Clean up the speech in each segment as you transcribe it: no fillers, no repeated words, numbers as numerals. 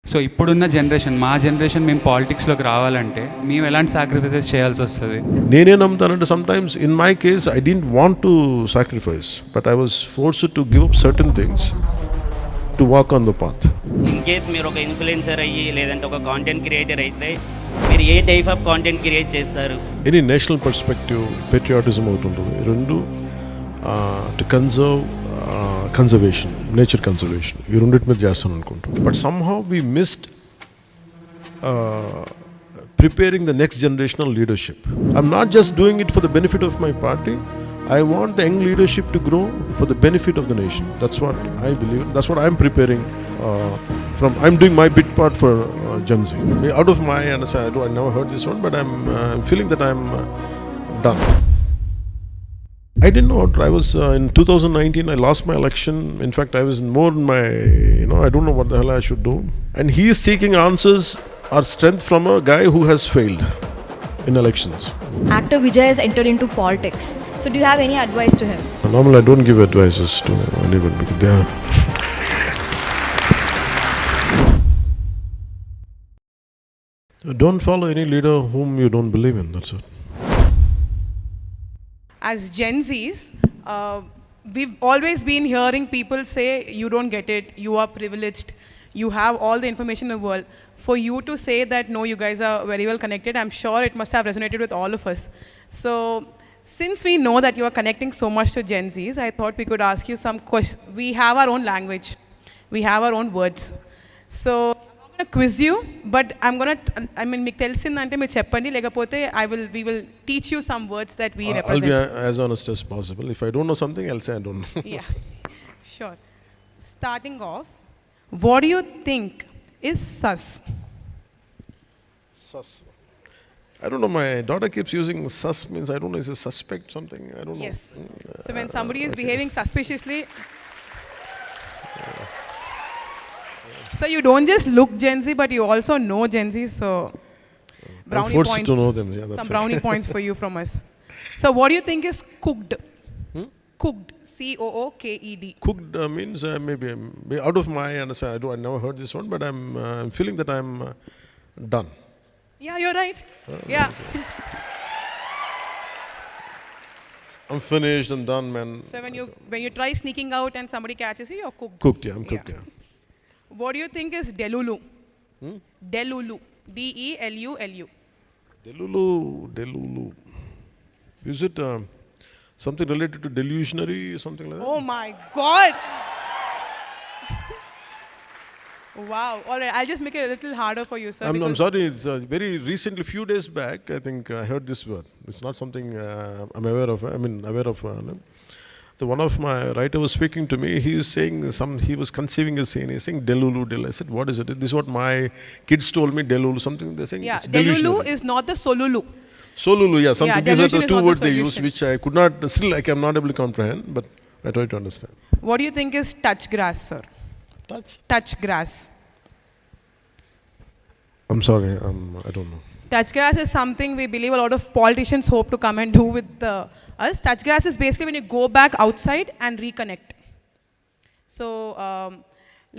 So ఇప్పుడున్న generation, మా generation మేము పాలిటిక్స్లోకి రావాలంటే మేము ఎలాంటి సాక్రిఫైసెస్ చేయాల్సి వస్తుంది? నేనే నమ్ముతానంటే sometimes in my case I don't want to sacrifice, but I was forced to give up certain things to walk on the path. In case మీరు ఒక ఇన్ఫ్లుయెన్సర్ అయ్యి లేదంటే ఒక కాంటెంట్ క్రియేటర్ అయితే మీరు ఏ టైప్ ఆఫ్ కాంటెంట్ క్రియేట్ చేస్తారు? Any national perspective, patriotism ఒకటి ఉంటుంది. రెండు టు కన్జర్వేషన్, నేచర్ కన్జర్వేషన్, ఈ రెండింటి మీద చేస్తాను అనుకుంటాం. But somehow we missed preparing the next generational leadership. I'm not just doing it for the benefit of my party. I want the young leadership to grow for the benefit of the nation. That's what I believe. That's what I'm preparing I'm doing my bit part for Gen Z. Out of my understanding, I never heard this one, but I'm feeling that I'm done. I didn't know. I was in 2019, I lost my election. In fact, I was more in my, I don't know what the hell I should do. And he is seeking answers or strength from a guy who has failed in elections. Actor Vijay has entered into politics. So do you have any advice to him? Normally, I don't give advices to anyone because they are... Don't follow any leader whom you don't believe in, that's it. As Gen Zs, we've always been hearing people say, you don't get it, you are privileged, you have all the information in the world. For you to say that, no, you guys are very well connected, I'm sure it must have resonated with all of us. So, since we know that you are connecting so much to Gen Zs, I thought we could ask you some questions. We have our own language, we have our own words. So, I'm going to quiz you, but మీకు తెలిసిందంటే మీరు చెప్పండి, లేకపోతే we will teach you some words that we represent. I'll be as honest as possible. If I don't know something, I'll say I don't know. Yeah, sure. Starting off, what do you think is sus? Sus. I don't know, my daughter keeps using sus, means I don't know, is it suspect something? I don't know. Yes. So when somebody is behaving suspiciously, so you don't just look Gen Z, but you also know Gen Z, so brownie points. I'm forced to know them, yeah, that's some brownie points for you from us. So what do you think is cooked? Cooked, C-O-O-K-E-D. Cooked means maybe out of my understanding, I never heard this one, but I'm feeling that I'm done. Yeah, you're right. Yeah. I'm finished, I'm done, man. So when you try sneaking out and somebody catches you, you're cooked. Cooked, yeah, I'm cooked, yeah. What do you think is Delulu? Delulu. D-E-L-U-L-U. Delulu. Is it something related to delusionary, something like that? Oh my God! Wow. All right, I'll just make it a little harder for you, sir. I'm sorry, it's very recently, few days back, I think I heard this word. It's not something I'm aware of. So one of my writer was speaking to me. He was saying he was conceiving a scene. He's saying Delulu. I said, what is it? This is what my kids told me. Delulu, something they're saying. Yeah, Delulu is not the Solulu. Solulu, yeah. Something. Yeah, these are the two words they use, solution. which I could not. Still, I'm not able to comprehend, but I try to understand. What do you think is touch grass, sir? Touch grass. I'm sorry. I don't know. Touch grass is something we believe a lot of politicians hope to come and do with us. Touch grass is basically when you go back outside and reconnect. So,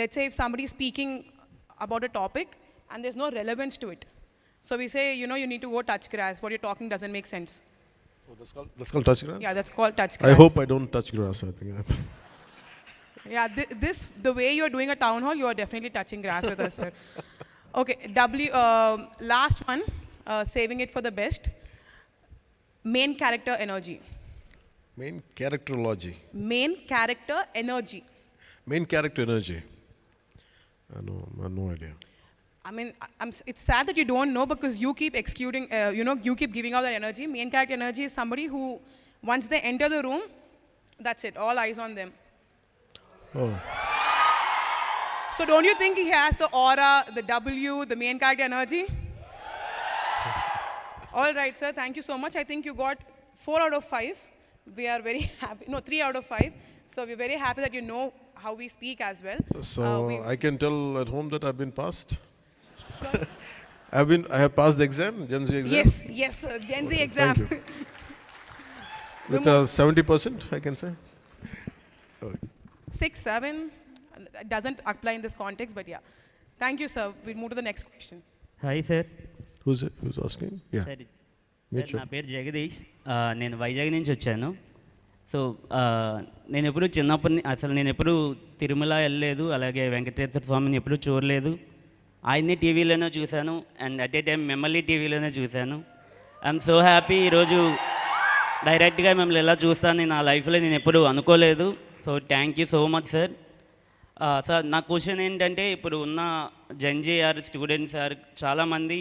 let's say if somebody is speaking about a topic and there's no relevance to it. So we say, you need to go touch grass. What you're talking doesn't make sense. Oh, that's called touch grass? Yeah, that's called touch grass. I hope I don't touch grass, I think. Yeah, the way you're doing a town hall, you are definitely touching grass with us, sir. Okay, last one, saving it for the best. Main character energy. Main characterology. Main character energy. Main character energy. I have no idea. I mean, it's sad that you don't know because you keep excluding, you keep giving out that energy. Main character energy is somebody who, once they enter the room, that's it, all eyes on them. Oh. So don't you think he has the aura, the W, the main character energy? All right, sir. Thank you so much. I think you got 4 out of 5. We are very happy. No, 3 out of 5. So we're very happy that you know how we speak as well. So I can tell at home that I've been passed. I have passed the exam, Gen Z exam. Yes, Gen Z exam. Thank you. With 70%, I can say. Okay. 6, 7. It doesn't apply in this context, but yeah. Thank you, sir. We'll move to the next question. Hi sir. Who's it? Who's asking? Yeah. Sir Meet sir, నా you. పేరు జగదీష్. నేను వైజాగ్ నుంచి వచ్చాను. So నేను ఎప్పుడు అసలు నేను ఎప్పుడు తిరుమల వెళ్ళలేదు, అలాగే వెంకటేశ్వర స్వామిని ఎప్పుడు చూడలేదు. ఆయన్ని టీవీలోనే చూశాను అండ్ అట్ ఏ టైం మిమ్మల్ని టీవీలోనే చూశాను. I'm so happy. ఈరోజు డైరెక్ట్గా మిమ్మల్ని ఎలా చూస్తానని నా లైఫ్లో నేను ఎప్పుడు అనుకోలేదు. So thank you so much sir. Sir నా క్వశ్చన్ ఏంటంటే, ఇప్పుడు ఉన్న జెన్జీఆర్ స్టూడెంట్స్ ఆర్ చాలామంది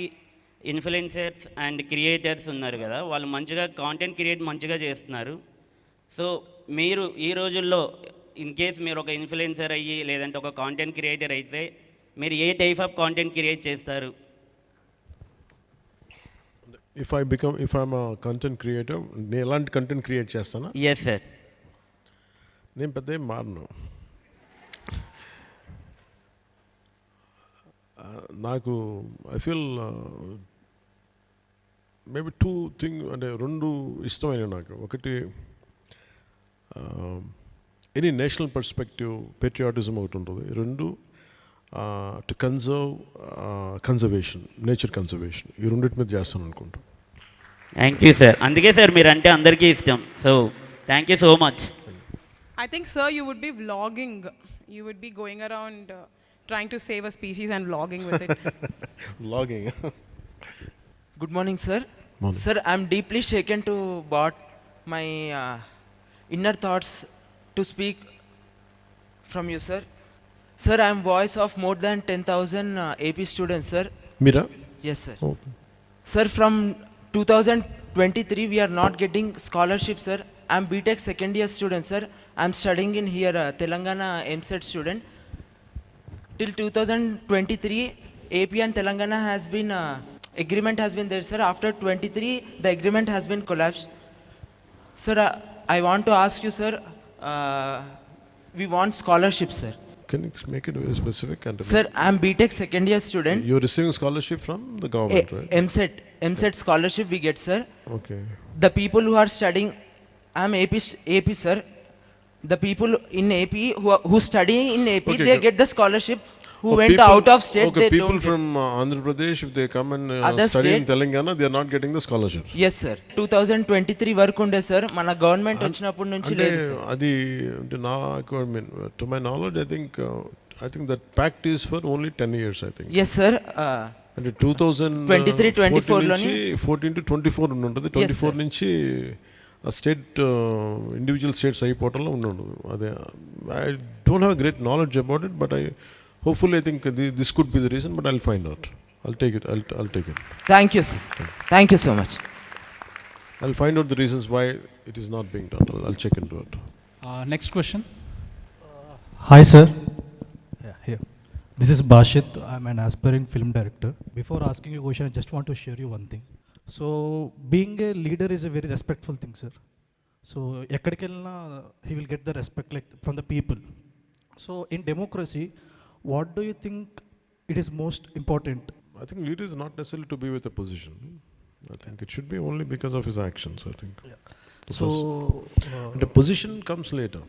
ఇన్ఫ్లుయెన్సర్స్ అండ్ క్రియేటర్స్ ఉన్నారు కదా, వాళ్ళు మంచిగా కాంటెంట్ క్రియేట్ మంచిగా చేస్తున్నారు. సో మీరు ఈ రోజుల్లో ఇన్ కేస్ మీరు ఒక ఇన్ఫ్లుయెన్సర్ అయ్యి లేదంటే ఒక కాంటెంట్ క్రియేటర్ అయితే మీరు ఏ టైప్ ఆఫ్ కాంటెంట్ క్రియేట్ చేస్తారు? If I'm a content creator, నేను ఎలాంటి కంటెంట్ క్రియేట్ చేస్తానా? Yes sir. నేను పెద్ద ఏం మారను. నాకు ఐ ఫీల్ మేబీ అంటే రెండు ఇష్టమైన నాకు. ఒకటి ఎనీ నేషనల్ పర్స్పెక్టివ్, పెట్రియాటిజం ఒకటి ఉంటుంది. రెండు టు కన్జర్వేషన్, నేచర్ కన్జర్వేషన్, ఈ రెండింటి మీద చేస్తాను అనుకుంటాను. Thank you sir. అందుకే సార్ మీరు అంటే అందరికీ ఇష్టం. So thank you so much. I think, sir, you would be vlogging. You would be going around trying to save a species and vlogging with it. Vlogging. Good morning, sir. Morning. Sir, I'm deeply shaken to brought my inner thoughts to speak from you, sir. Sir, I'm voice of more than 10,000 AP students, sir. Meera? Yes, sir. Okay. Sir, from 2023, we are not getting scholarship, sir. I'm BTech second year student, sir. I'm studying in here, Telangana MSET student. Till 2023, AP and Telangana has been, agreement has been there, sir. After 23, the agreement has been collapsed. Sir, I want to ask you, sir, we want scholarship, sir. Can you make it very specific? Sir, I'm BTech second year student. You're receiving scholarship from the government, right? MSET scholarship we get, sir. Okay. The people who are studying, I'm AP, sir. The people in AP who study in AP, Okay, they good. get the scholarship. Who Oh, went people- out of state, okay, they people don't from Andhra Pradesh, if they come and Other study in state- Telangana, they are not getting the scholarships. get. Yes, sir. 2023 వరకు ఉండే sir, మన government వచ్చినప్పటి నుంచి అంటే లేదు sir. అది అంటే నాకు I mean to my knowledge I think that pact is for only 10 years I think. Yes sir. అంటే 2023, 24 నుంచి 14 to 24 ఉంటుంది. 24 నుంచి స్టేట్ ఇండివిజువల్ స్టేట్స్ అయిపోవటంలో ఉండదు. అదే I don't have great knowledge about it, but hopefully I think this could be the reason, but I'll find out. I'll take it. Thank you sir. Thank you so much. I'll find out the reasons why it is not being done. I'll check into it. Next question. Hi, sir. Yeah, here. This is Bashit. I'm an aspiring film director. Before asking you a question, I just want to share you one thing. So, being a leader is a very respectful thing, sir. So, ekkadiki ellina he will get the respect like from the people. So, in democracy, what do you think it is most important? I think leader is not necessarily to be with a position. I think it should be only because of his actions, I think. Yeah. So, and the position comes later.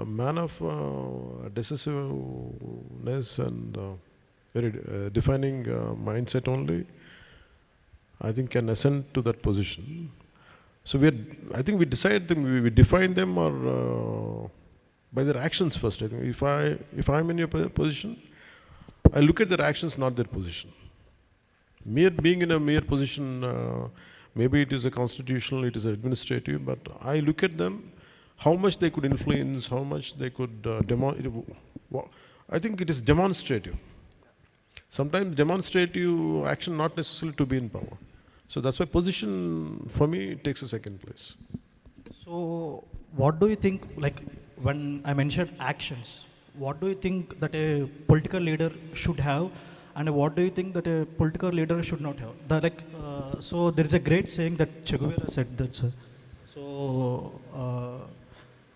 A man of decisiveness and very defining mindset only, I think, can ascend to that position. So I think we decide them, we define them or by their actions first. I think if I'm in your position, I look at their actions, not their position. Being in a mere position, maybe it is a constitutional, it is administrative, but I look at them, how much they could influence, how much they could I think it is demonstrative. Sometimes demonstrative action not necessarily to be in power. So that's why position for me takes a second place. So, what do you think, like when I mentioned actions, what do you think that a political leader should have, and what do you think that a political leader should not have? So there is a great saying that Che Guevara said that, sir. So,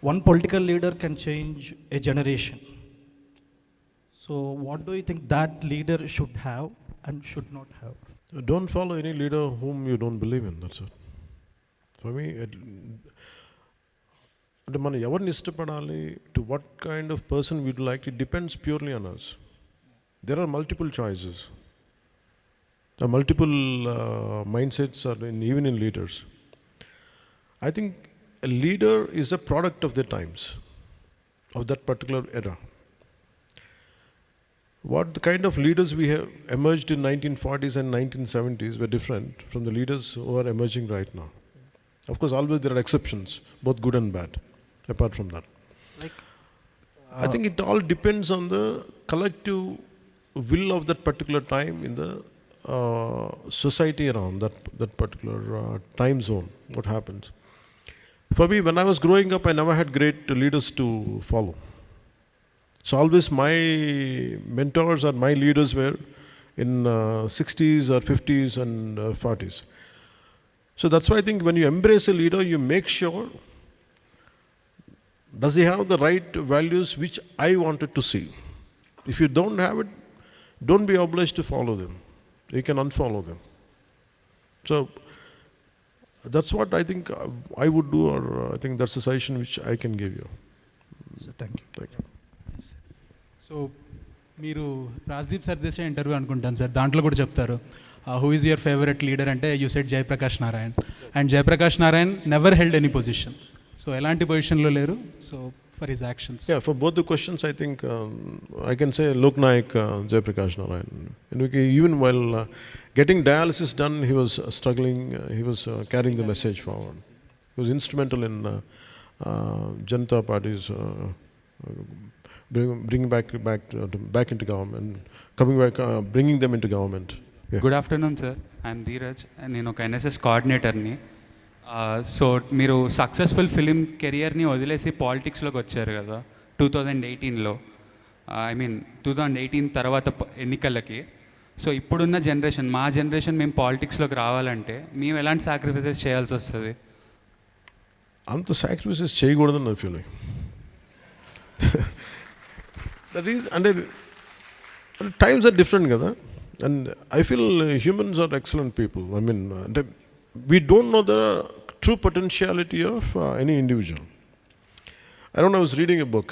one political leader can change a generation. So, what do you think that leader should have and should not have? Don't follow any leader whom you don't believe in, that's it. For me, అంటే మనం ఎవరిని ఇష్టపడాలి, to what kind of person we'd like, it depends purely on us. There are multiple choices, multiple mindsets or even in leaders. I think a leader is a product of the times, of that particular era. What the kind of leaders we have emerged in 1940s and 1970s were different from the leaders who are emerging right now. Of course, always there are exceptions, both good and bad, apart from that. I think it all depends on the collective will of that particular time in the society around that particular time zone, what happens. For me, when I was growing up, I never had great leaders to follow. So always my mentors or my leaders were in 60s or 50s and 40s. So that's why I think when you embrace a leader, you make sure, does he have the right values which I wanted to see? If you don't have it, don't be obliged to follow them. You can unfollow them. So that's what I think I would do, or I think that's the suggestion which I can give you. So thank you. Thank you. So మీరు Rajdeep Sardesai interview అనుకుంటాను sir, దాంట్లో కూడా చెప్తారు who is your favourite leader అంటే you said Jayaprakash Narayan. And Jayaprakash Narayan never held any position. So ఎలాంటి పొజిషన్లో లేరు. So for his actions. Yeah, for both the questions, I think I can say Lok Nayak Jayaprakash Narayan. Even while getting dialysis done, he was struggling. He was carrying the message forward. He was instrumental in Janata Party's bringing back into government, coming back, bringing them into government. Yeah. Good afternoon sir, I'm Dheeraj. నేను ఒక NSS కోఆర్డినేటర్ని. So మీరు successful film కెరియర్ని వదిలేసి పాలిటిక్స్లోకి వచ్చారు కదా 2018లో. I mean 2018 తర్వాత ఎన్నికలకి. So ఇప్పుడున్న జనరేషన్, మా జనరేషన్ మేము పాలిటిక్స్లోకి రావాలంటే మేము ఎలాంటి సాక్రిఫైసెస్ చేయాల్సి వస్తుంది? అంత సాక్రిఫైసెస్ చేయకూడదని నా ఫీలింగ్. దట్ ఈస్ అంటే టైమ్స్ ఆర్ డిఫరెంట్ కదా. And I feel humans are excellent people. I mean అంటే we don't know the true potentiality of any individual. I don't know, I was reading a book.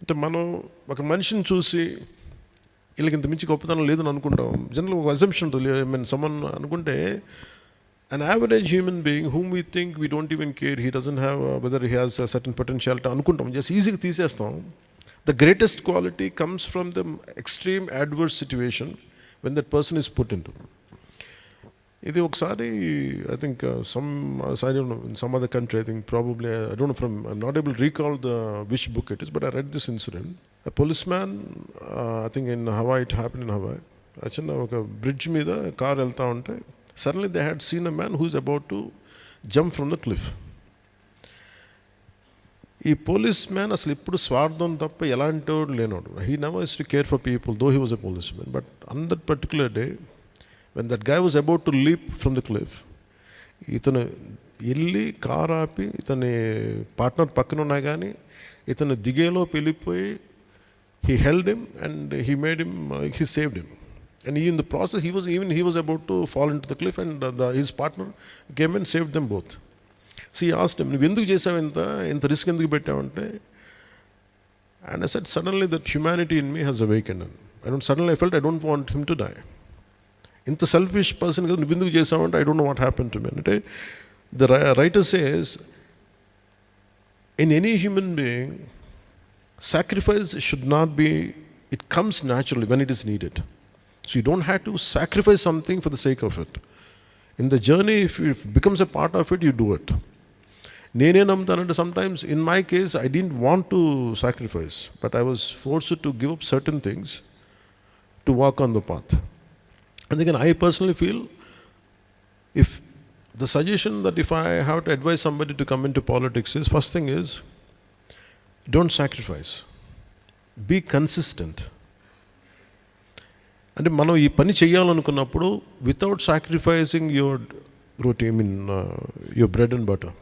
అంటే మనం ఒక మనిషిని చూసి వీళ్ళకి ఇంత మించి గొప్పతనం లేదని అనుకుంటాం. జనరల్ ఒక అజంప్షన్ ఉంటుంది. ఐ మీన్ సమ్మన్ అనుకుంటే an average human being whom we think we don't even care, he doesn't have whether he has a certain potentiality అనుకుంటాం, జస్ట్ ఈజీగా తీసేస్తాం. The greatest quality comes from the extreme adverse situation when that person is put into. ఇది ఒకసారి I think I don't know, in some other country, I think probably, I don't know, I'm not able to recall which book it is, but I read this incident. A policeman, I think in Hawaii, it happened in Hawaii. Actually, ఒక bridge మీద car వెళ్తూ ఉంటే suddenly they had seen a man who is about to jump from the cliff. ఈ police man అసలు ఇప్పుడు స్వార్థం తప్ప ఎలాంటి వాడు లేనోడు. He never used to care for people, though he was a policeman. But on that particular day, when that guy was about to leap from the cliff, ఇతను వెళ్ళి కార్ ఆపి ఇతని పార్ట్నర్ పక్కన ఉన్నా కానీ ఇతను దిగేలో వెళ్ళిపోయి he held him and he saved him. And in the process, he was about to fall into the cliff, and his partner came and saved them both. So he asked him, నువ్వు ఎందుకు చేసావు, ఇంత risk ఎందుకు పెట్టావంటే, and I said, suddenly that humanity in me has awakened. Suddenly I felt I don't want him to die. ఇంత selfish person కదా, నువ్వు ఎందుకు చేసావంటే, I don't know what happen to me అంటే, the writer says, in any human being sacrifice should not be, it comes naturally when it is needed. So you don't have to sacrifice something for the sake of it. In the journey, if it becomes a part of it, you do it. నేనే నమ్ముతానంటే, sometimes in my case I didn't want to sacrifice, but I was forced to give up certain things to walk on the path. And again, I personally feel, if the suggestion that if I have to advise somebody to come into politics is, first thing is, don't sacrifice, be consistent. అంటే మనం ఈ పని చేయాలనుకున్నప్పుడు without sacrificing your routine, your bread and butter.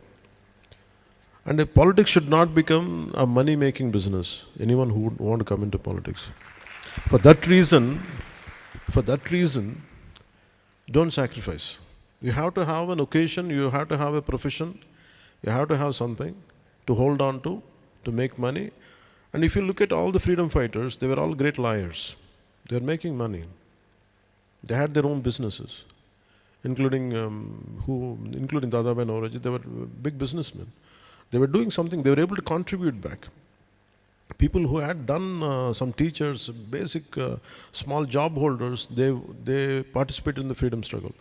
And politics should not become a money-making business. Anyone who would want to come into politics. For that reason, don't sacrifice. You have to have an occasion, you have to have a profession You have to have something to hold on to make money. And if you look at all the freedom fighters, they were all great liars. They were making money. They had their own businesses, including Dadabhai Naoroji. They were big businessmen. They were doing something. They were able to contribute back. People who had done some teachers, basic small job holders, they participated in the freedom struggle.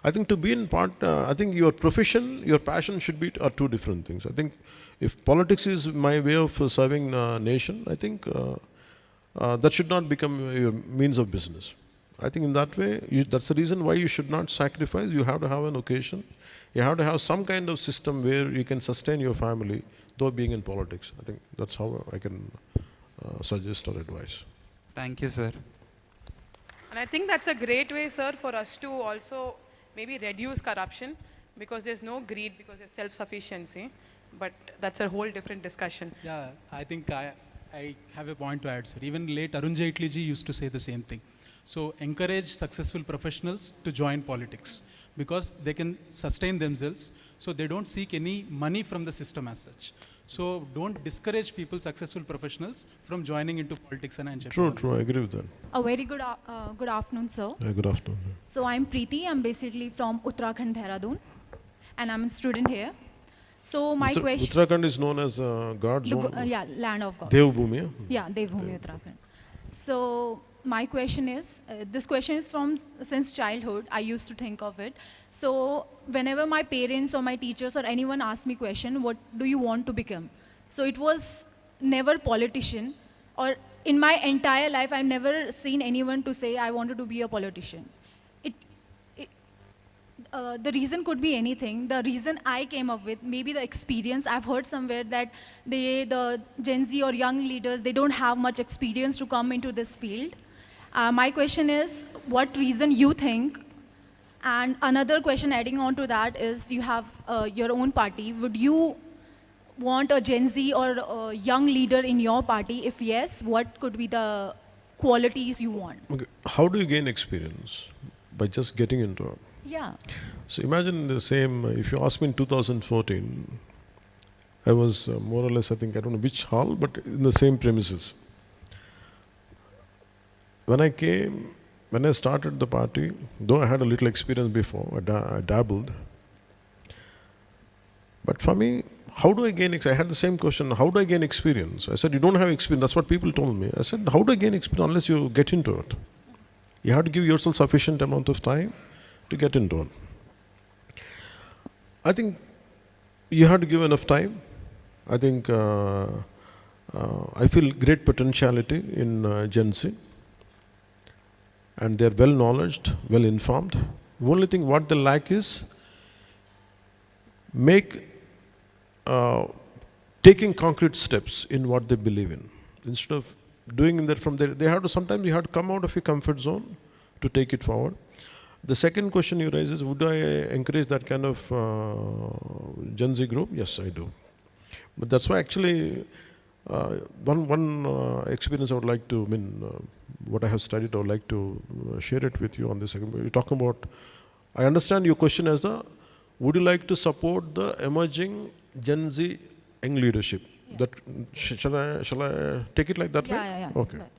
I think to be in part, I think your profession, your passion are two different things. I think if politics is my way of serving nation, I think that should not become your means of business. I think in that way, that's the reason why you should not sacrifice. You have to have an occasion. You have to have some kind of system where you can sustain your family, though being in politics. I think that's how I can suggest or advise. Thank you, sir. And I think that's a great way, sir, for us to also maybe reduce corruption, because there's no greed, because there's self-sufficiency. But that's a whole different discussion. Yeah, I think I have a point to add, sir. Even late Arun Jaitley ji used to say the same thing. So encourage successful professionals to join politics because they can sustain themselves, so they don't seek any money from the system as such. So don't discourage people, successful professionals, from joining into politics and True, I agree with that. A very good afternoon, sir. Good afternoon. So I'm Preeti. I'm basically from Uttarakhand, Dehradun, and I'm a student here. So my question... Uttarakhand is known as God's own... yeah, land of God. Devbhumi. Yeah, Devbhumi, Uttarakhand. So my question is, this question is from since childhood, I used to think of it. So whenever my parents or my teachers or anyone asked me question, what do you want to become? So it was never politician, or in my entire life, I've never seen anyone to say, I wanted to be a politician. The reason could be anything. The reason I came up with, maybe the experience. I've heard somewhere that the Gen Z or young leaders, they don't have much experience to come into this field. My question is, what reason you think? And another question adding on to that is, you have your own party. Would you want a Gen Z or a young leader in your party? If yes, what could be the qualities you want? Okay. How do you gain experience? By just getting into it. Yeah. So imagine the same, if you ask me in 2014, I was more or less, I think, I don't know which hall, but in the same premises. When I started the party, though I had a little experience before, I dabbled. But for me, how do I gain experience? I had the same question, how do I gain experience? I said, you don't have experience. That's what people told me. I said, how do I gain experience unless you get into it? You have to give yourself sufficient amount of time to get into it. I think you have to give enough time. I think I feel great potentiality in Gen Z. And they're well knowledged, well informed. The only thing what they lack is taking concrete steps in what they believe in. Instead of doing that from there, sometimes you have to come out of your comfort zone to take it forward. The second question you raise is, would I encourage that kind of Gen Z group? Yes, I do. But that's why actually one experience I would like to, what I have studied, I would like to share it with you on this. You're talking about, I understand your question as would you like to support the emerging Gen Z young leadership? Yeah. That shall I take it like that way? Yeah. Okay. Right.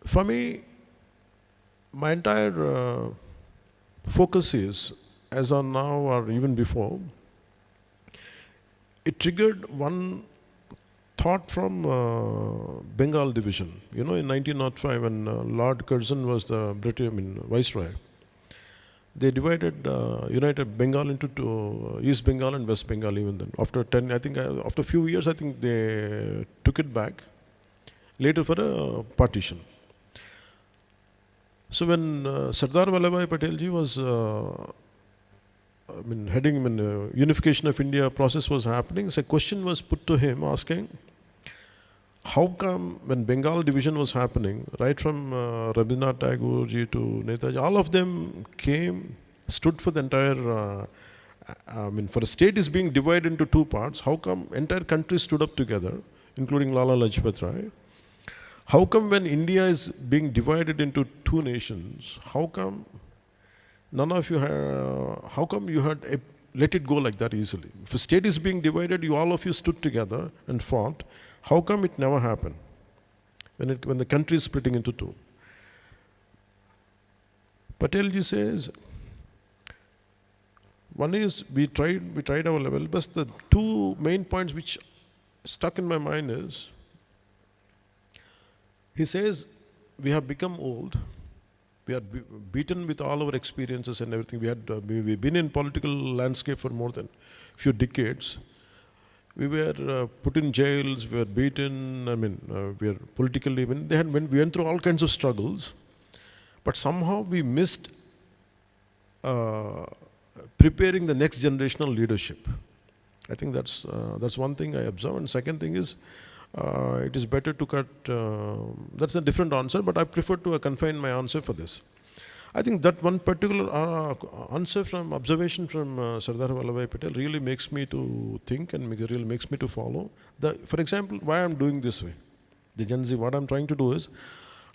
For me, my entire focus is, as on now or even before, it triggered one thought from Bengal division. You know, in 1905, when Lord Curzon was the British, Viceroy, they divided, united Bengal into two, East Bengal and West Bengal even then. After a few years, I think they took it back, later for a partition. So when Sardar Vallabhbhai Patel ji was heading unification of India process was happening, so a question was put to him asking, how come when Bengal division was happening, right from Rabindranath Tagore ji to Netaji, all of them stood for the entire, for a state is being divided into two parts, how come entire country stood up together, including Lala Lajpat Rai? How come when India is being divided into two nations, how come none of you had, how come you had let it go like that easily. If a state is being divided, all of you stood together and fought. How come it never happened when the country is splitting into two? Patelji says, one is we tried our level, but the two main points which stuck in my mind is, he says, we have become old. We are beaten with all our experiences and everything. We've been in political landscape for more than a few decades. We were put in jails, we were beaten, we were politically, we went through all kinds of struggles. But somehow we missed preparing the next generational leadership. I think that's one thing I observe. And second thing is, it is better to cut, that's a different answer, but I prefer to confine my answer for this. I think that one particular answer from observation from Sardar Vallabhbhai Patel really makes me to think and really makes me to follow. For example, why I'm doing this way, the Gen Z, what I'm trying to do is,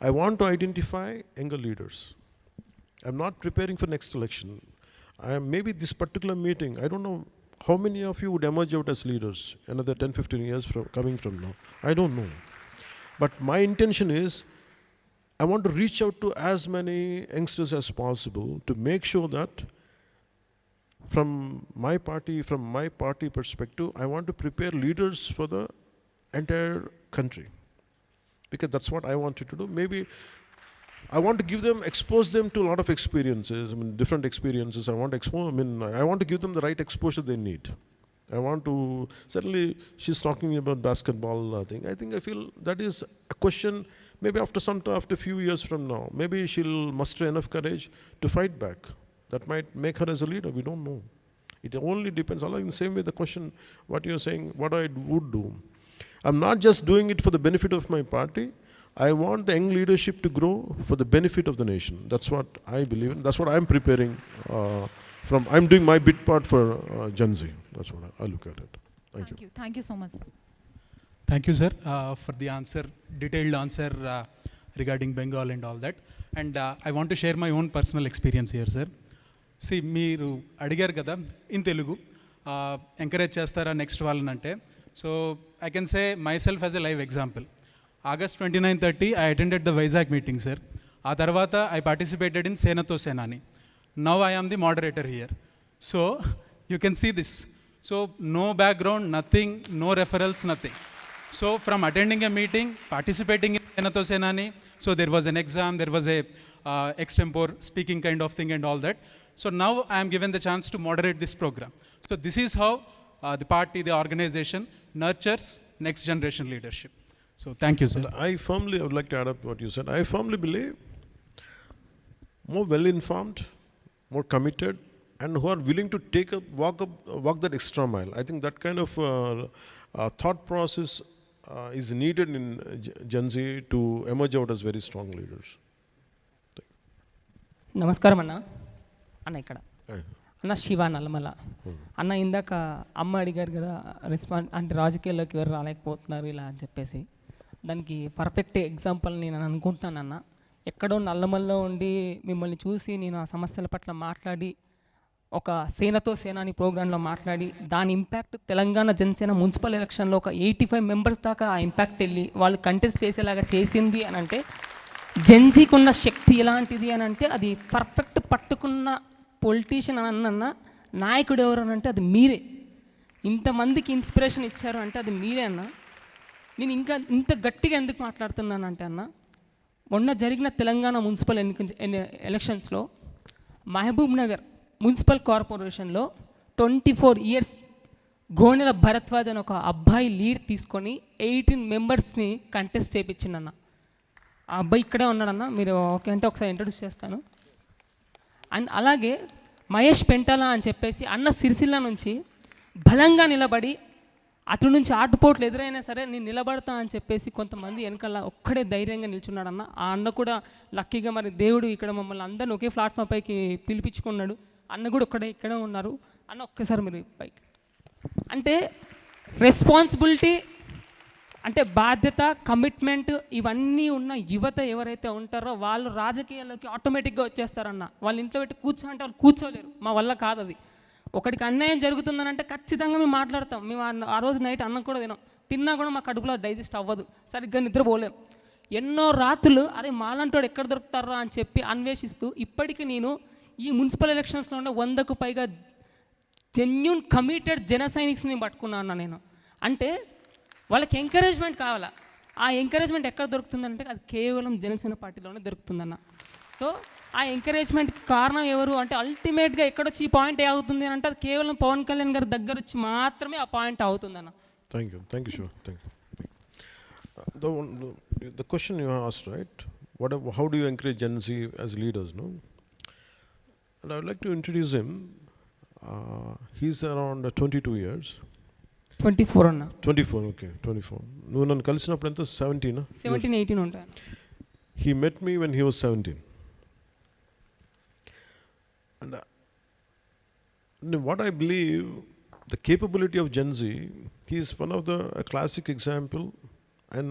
I want to identify younger leaders. I'm not preparing for next election. Maybe this particular meeting, I don't know how many of you would emerge out as leaders another 10, 15 years coming from now. I don't know. But my intention is, I want to reach out to as many youngsters as possible to make sure that from my party perspective, I want to prepare leaders for the entire country. Because that's what I wanted to do. Maybe I want to expose them to a lot of experiences, different experiences. I want to give them the right exposure they need. Certainly she's talking about basketball thing. I feel that is a question, maybe after a few years from now, maybe she'll muster enough courage to fight back. That might make her as a leader, we don't know. It only depends. In the same way, the question, what you're saying, what I would do. I'm not just doing it for the benefit of my party. I want the young leadership to grow for the benefit of the nation. That's what I believe in. That's what I'm preparing I'm doing my bit part for Gen Z. That's what I look at it. Thank you. Thank you so much. Thank you, sir, for the answer, detailed answer regarding Bengal and all that. And I want to share my own personal experience here, sir. See, మీరు అడిగారు కదా in Telugu, encourage చేస్తారా next వాళ్ళనంటే. So I can say myself as a live example. August 29-30, I attended the Vizag meeting, sir. ఆ తర్వాత I participated in Senato Senani. Now I am the moderator here. So you can see this. So no background, nothing, no referrals, nothing. So from attending a meeting, participating in Senato Senani, so there was an exam, there was a extempore speaking kind of thing and all that. So now I am given the chance to moderate this program. So this is how the party, the organization nurtures next generation leadership. So thank you, sir. I would like to add up what you said. I firmly believe more well-informed, more committed, and who are willing to walk that extra mile. I think that kind of thought process is needed in Gen Z to emerge out as very strong leaders. నమస్కారం అన్న ఇక్కడ అన్న శివ నల్లమల అన్న ఇందాక అమ్మ అడిగారు కదా అంటే రాజకీయాల్లోకి ఎవరు రాలేకపోతున్నారు ఇలా అని చెప్పేసి దానికి పర్ఫెక్ట్ ఎగ్జాంపుల్ నేను అనుకుంటున్నానన్న. ఎక్కడో నల్లమల్లో ఉండి మిమ్మల్ని చూసి నేను ఆ సమస్యల పట్ల మాట్లాడి ఒక సేనతో సేనాని ప్రోగ్రాంలో మాట్లాడి దాని ఇంపాక్ట్ తెలంగాణ జనసేన మున్సిపల్ ఎలక్షన్లో ఒక 85 మెంబర్స్ దాకా ఆ ఇంపాక్ట్ వెళ్ళి వాళ్ళు కంటెస్ట్ చేసేలాగా చేసింది అని అంటే జెన్జీకి ఉన్న శక్తి ఎలాంటిది అని అంటే అది పర్ఫెక్ట్ పట్టుకున్న పొలిటీషియన్ అన్న నాయకుడు ఎవరు అని అంటే అది మీరే. ఇంతమందికి ఇన్స్పిరేషన్ ఇచ్చారు అంటే అది మీరే అన్న. నేను ఇంకా ఇంత గట్టిగా ఎందుకు మాట్లాడుతున్నానంటే అన్న, మొన్న జరిగిన తెలంగాణ మున్సిపల్ ఎలక్షన్స్లో మహబూబ్ నగర్ మున్సిపల్ కార్పొరేషన్లో 24 ఇయర్స్ గోనెల భరద్వాజ్ అని ఒక అబ్బాయి లీడ్ తీసుకొని 18 మెంబర్స్ని కంటెస్ట్ చేయించిండన్న. ఆ అబ్బాయి ఇక్కడే ఉన్నాడన్న, మీరు ఓకే అంటే ఒకసారి ఇంట్రడ్యూస్ చేస్తాను. అండ్ అలాగే మహేష్ పెంటాల అని చెప్పేసి అన్న సిరిసిల్ల నుంచి బలంగా నిలబడి అతడి నుంచి ఆటుపోట్లు ఎదురైనా సరే నేను నిలబడతా అని చెప్పేసి కొంతమంది వెనకాల ఒక్కడే ధైర్యంగా నిల్చున్నాడన్న. ఆ అన్న కూడా లక్కీగా మరి దేవుడు ఇక్కడ మమ్మల్ని అందరిని ఒకే ప్లాట్ఫామ్ పైకి పిలిపించుకున్నాడు. అన్న కూడా ఇక్కడే ఉన్నారు. అన్న ఒక్కసారి మీరు పైకి అంటే రెస్పాన్సిబిలిటీ అంటే బాధ్యత, కమిట్మెంట్ ఇవన్నీ ఉన్న యువత ఎవరైతే ఉంటారో వాళ్ళు రాజకీయాల్లోకి ఆటోమేటిక్గా వచ్చేస్తారన్న. వాళ్ళ ఇంట్లో పెట్టి కూర్చోంటే వాళ్ళు కూర్చోలేరు, మా వల్ల కాదు అది. ఒకడికి అన్యాయం జరుగుతుందని ఖచ్చితంగా మేము మాట్లాడతాం. మేము ఆ రోజు నైట్ అన్నం కూడా తిన్నా కూడా మా కడుపులో డైజెస్ట్ అవ్వదు, సరిగ్గా నిద్రపోలేం. ఎన్నో రాత్రులు అరే మాలంటోడు ఎక్కడ దొరుకుతారా అని చెప్పి అన్వేషిస్తూ ఇప్పటికీ నేను ఈ మున్సిపల్ ఎలక్షన్స్లో ఉన్న 100కు పైగా జెన్యూన్ కమిటెడ్ జన సైనిక్స్ని పట్టుకున్నాను నేను. అంటే వాళ్ళకి ఎంకరేజ్మెంట్ కావాలా. ఆ ఎంకరేజ్మెంట్ ఎక్కడ దొరుకుతుందంటే అది కేవలం జనసేన పార్టీలోనే దొరుకుతుందన్న. సో ఆ ఎంకరేజ్మెంట్కి కారణం ఎవరు అంటే అల్టిమేట్గా ఎక్కడొచ్చి ఈ పాయింట్ ఏ అవుతుంది అని అంటే అది కేవలం పవన్ కళ్యాణ్ గారి దగ్గర వచ్చి మాత్రమే ఆ పాయింట్ అవుతుందన్న. Thank you Shiva. Thank you. The question you asked, right? How do you encourage Gen Z as leaders, no? And I would like to introduce him. He's around 22 years. 24 అన్న. 24, okay, 24. నువ్వు నన్ను కలిసినప్పుడు ఎంత 17? 17, 18 ఉంటాను. He met me when he was 17. And what I believe, the capability of Gen Z, he is one of a classic example. And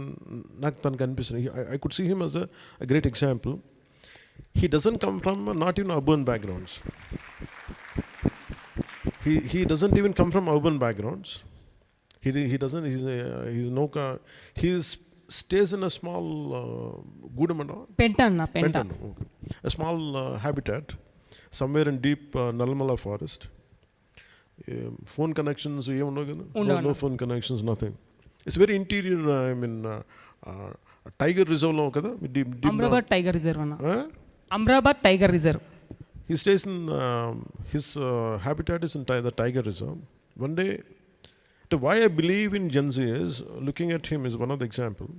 నాకు తనకు అనిపిస్తుంది, I could see him as a great example. He doesn't come from not even urban backgrounds. He doesn't even come from urban backgrounds. He doesn't. He stays in a small Gudamanda. Pentana. Okay. A small habitat somewhere in deep Nalmala forest. Phone connections, no phone connections, nothing. It's very interior. I mean, tiger reserve lo kada. Amravati tiger reserve anna. Amravati tiger reserve. He stays in his habitat is in the tiger reserve. One day, why I believe in Gen Z is, looking at him is one of the example.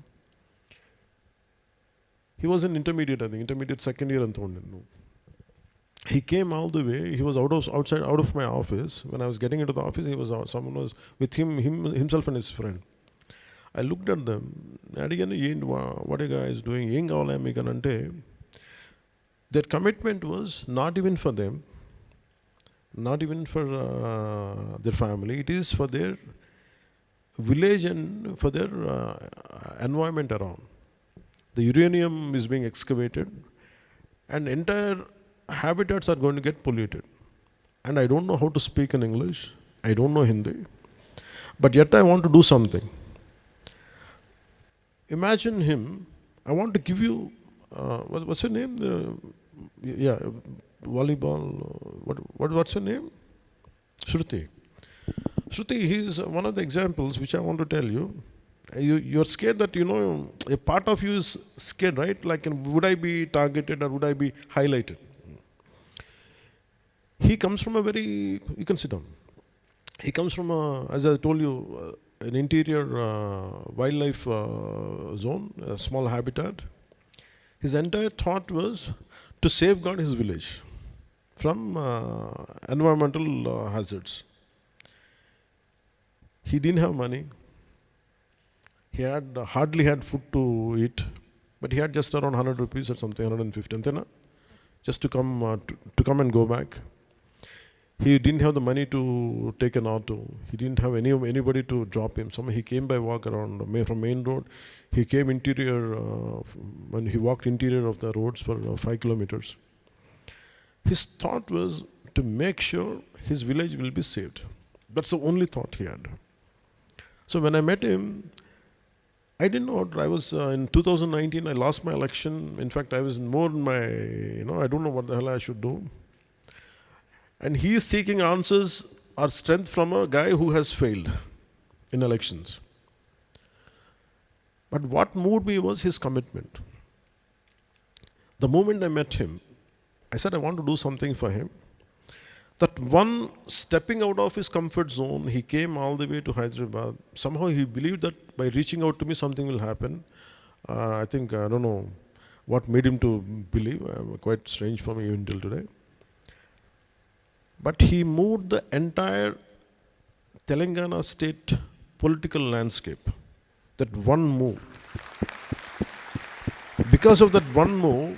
He was in intermediate, I think, intermediate second year and no. He came all the way. He was out of my office. When I was getting into the office, someone was with himself and his friend. I looked at them. What are you guys doing? Their commitment was not even for them, not even for their family. It is for their village and for their environment around. The uranium is being excavated and entire habitats are going to get polluted. And I don't know how to speak in English. I don't know Hindi. But yet I want to do something. Imagine him. I want to give you, what's your name? Volleyball. What's your name? Shruti. He's one of the examples which I want to tell you. You're scared that, a part of you is scared, right? Like, would I be targeted or would I be highlighted? He comes from you can sit down. He comes from, as I told you, an interior wildlife zone, a small habitat. His entire thought was to safeguard his village from environmental hazards. He didn't have money. He hardly had food to eat, but he had just around 100 rupees or something, 150, just to come and go back. He didn't have the money to take an auto. He didn't have anybody to drop him. He came by walk around from main road. He came interior, when he walked interior of the roads for 5 kilometers. His thought was to make sure his village will be saved. That's the only thought he had. So when I met him, I didn't know. I was in 2019. I lost my election. In fact, I was more in my, I don't know what the hell I should do. And he is seeking answers or strength from a guy who has failed in elections. But what moved me was his commitment. The moment I met him, I said I want to do something for him. That one stepping out of his comfort zone, he came all the way to Hyderabad. Somehow he believed that by reaching out to me, something will happen. I think, I don't know what made him to believe. Quite strange for me even till today. But he moved the entire Telangana state political landscape. That one move. Because of that one move,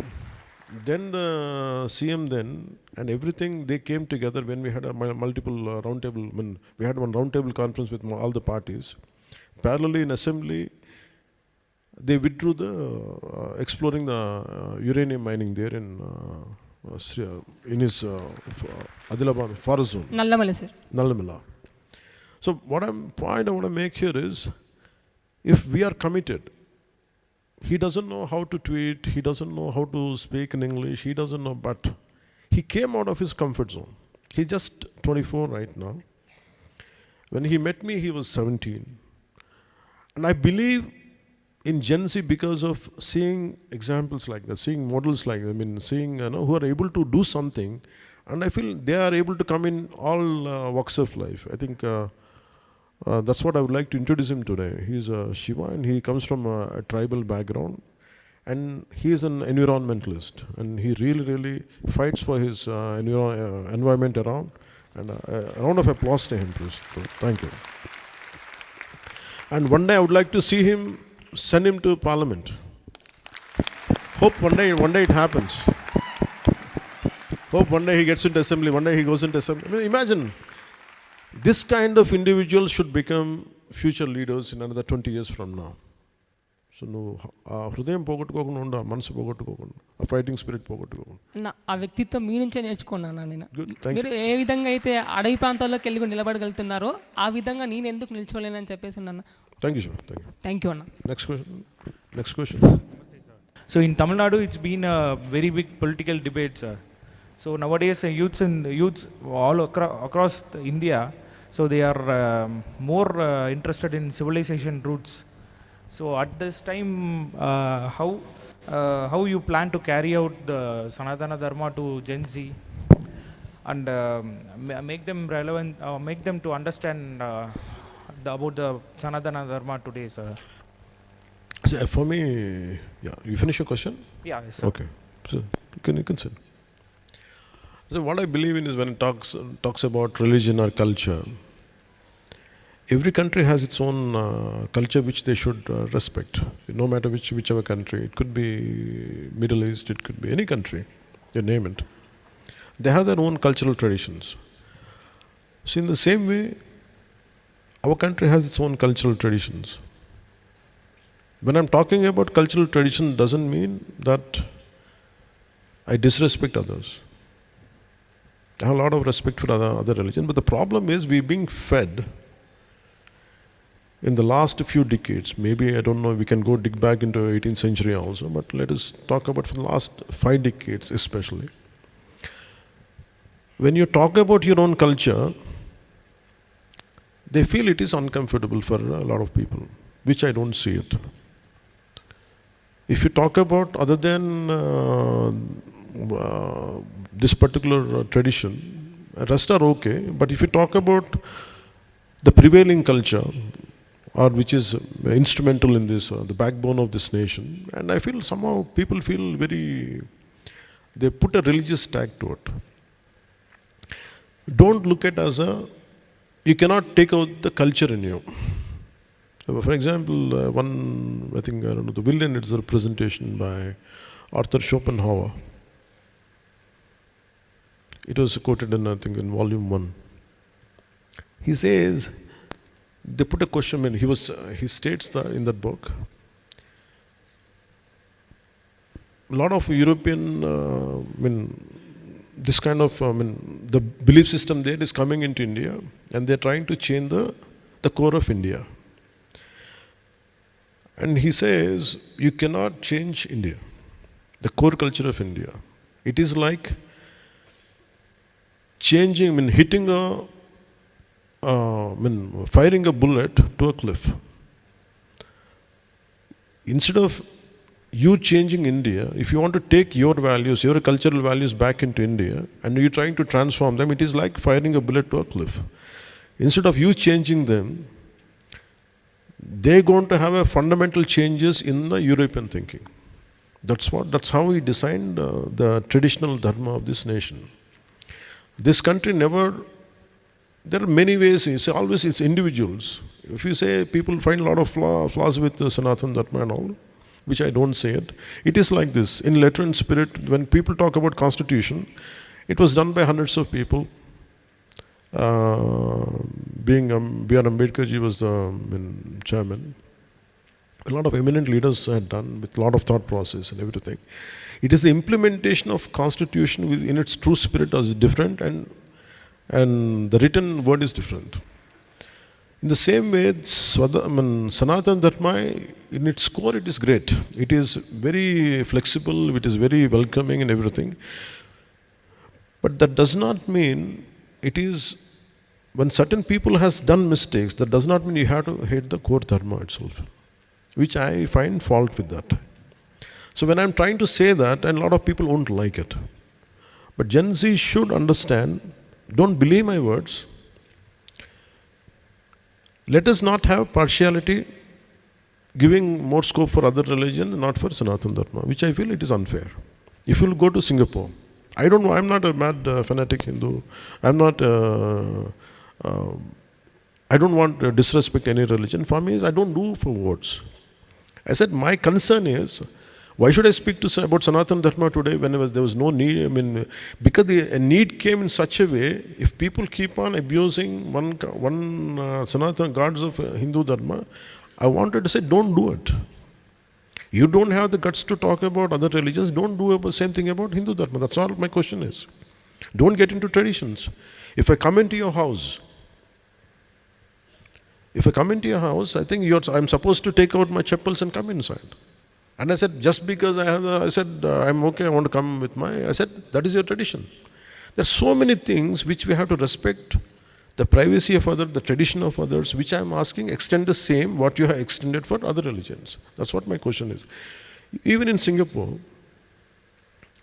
then the CM and everything, they came together when we had a multiple roundtable. We had one roundtable conference with all the parties. Parallelly in assembly, they withdrew the exploring the uranium mining there in in his Adilabad forest zone. Nallamala, sir. Nallamala. So point I want to make here is, if we are committed, he doesn't know how to tweet, he doesn't know how to speak in English, he doesn't know, but he came out of his comfort zone. He's just 24 right now. When he met me, he was 17. And I believe in Gen Z because of seeing examples like that, seeing models like that, seeing who are able to do something, and I feel they are able to come in all walks of life. I think that's what I would like to introduce him today. He's Shiva, and he comes from a tribal background, and he is an environmentalist, and he really fights for his environment around. And a round of applause to him, please. So, thank you. And one day I would like to see him, send him to Parliament. Hope one day it happens. Hope one day he gets into Assembly, one day he goes into Assembly. Imagine, this kind of individual should become future leaders in another 20 years from now. So నువ్వు ఆ హృదయం పోగొట్టుకోకుండా ఉండు, ఆ మనసు పోగొట్టుకోకుండా, ఆ fighting spirit పోగొట్టుకోకుండా. ఆ వ్యక్తిత్వం మీ నుంచే నేర్చుకున్నాను నేను. Thank మీరు ఏ విధంగా అయితే అడవి ప్రాంతాల్లోకి వెళ్ళి నిలబడగలుగుతున్నారో ఆ విధంగా నేను ఎందుకు నిల్చోలేనని చెప్పేసి అన్న. Thank you sir. Thank you అన్న. Next question. So in Tamil Nadu, it's been a very big political debate, sir. So nowadays, youths all across India, so they are more interested in civilization roots. So at this time, how you plan to carry out the Sanatana Dharma to Gen Z and make them relevant, make them to understand about the Sanatana Dharma today, sir? So for me, yeah, you finish your question? Yeah, yes, sir. Okay. So you can say. So what I believe in is, when it talks about religion or culture, every country has its own culture which they should respect, no matter whichever country. It could be Middle East, it could be any country, you name it. They have their own cultural traditions. So in the same way, our country has its own cultural traditions. When I'm talking about cultural tradition, doesn't mean that I disrespect others. I have a lot of respect for other religions, but the problem is we're being fed in the last few decades. Maybe, I don't know, we can go dig back into 18th century also, but let us talk about for the last 5 decades especially. When you talk about your own culture, they feel it is uncomfortable for a lot of people, which I don't see it. If you talk about other than this particular tradition, rest are okay, but if you talk about the prevailing culture, or which is instrumental in this, the backbone of this nation, and I feel somehow people feel they put a religious tag to it. Don't look at as you cannot take out the culture in you. For example, I think, the Villain, it's a representation by Arthur Schopenhauer. It was quoted in, I think, in volume 1. He says, they put a question, he states that in that book, a lot of European, this kind of, the belief system there is coming into India, and they're trying to change the core of India. And he says, you cannot change India, the core culture of India. It is like changing, hitting firing a bullet to a cliff. Instead of you changing India, if you want to take your values, your cultural values back into India, and you're trying to transform them, it is like firing a bullet to a cliff. Instead of you changing them, they're going to have a fundamental changes in the European thinking. That's how he designed the traditional dharma of this nation. This country never. There are many ways. It's individuals. If you say people find a lot of flaws with the Sanatana Dharma and all, which I don't say it, it is like this. In letter and spirit, when people talk about constitution, it was done by hundreds of people. B.R. Ambedkar ji was the chairman. a lot of eminent leaders had done with a lot of thought process and everything. It is the implementation of constitution in its true spirit is different, and the written word is different. In the same way, Sanatana Dharma, in its core, it is great. It is very flexible, it is very welcoming and everything. But that does not mean it is, when certain people has done mistakes, that does not mean you have to hate the core Dharma itself, which I find fault with that. So when I'm trying to say that, and a lot of people won't like it. But Gen Z should understand, don't believe my words. Let us not have partiality, giving more scope for other religion, not for Sanatana Dharma, which I feel it is unfair. If you'll go to Singapore, I don't know, I'm not a mad fanatic Hindu. I'm not, I don't want to disrespect any religion. For me, I don't do for votes. I said, my concern is, why should I speak about Sanatana Dharma today when there was no need? I mean, because a need came in such a way, if people keep on abusing one Sanatana gods of Hindu Dharma, I wanted to say, don't do it. You don't have the guts to talk about other religions, don't do the same thing about Hindu Dharma. That's all my question is. Don't get into traditions. If I come into your house, I think I'm supposed to take out my chappals and come inside. And I said, just because I'm okay, I want to come with I said, that is your tradition. There are so many things which we have to respect, the privacy of others, the tradition of others, which I am asking, extend the same, what you have extended for other religions. That's what my question is. Even in Singapore,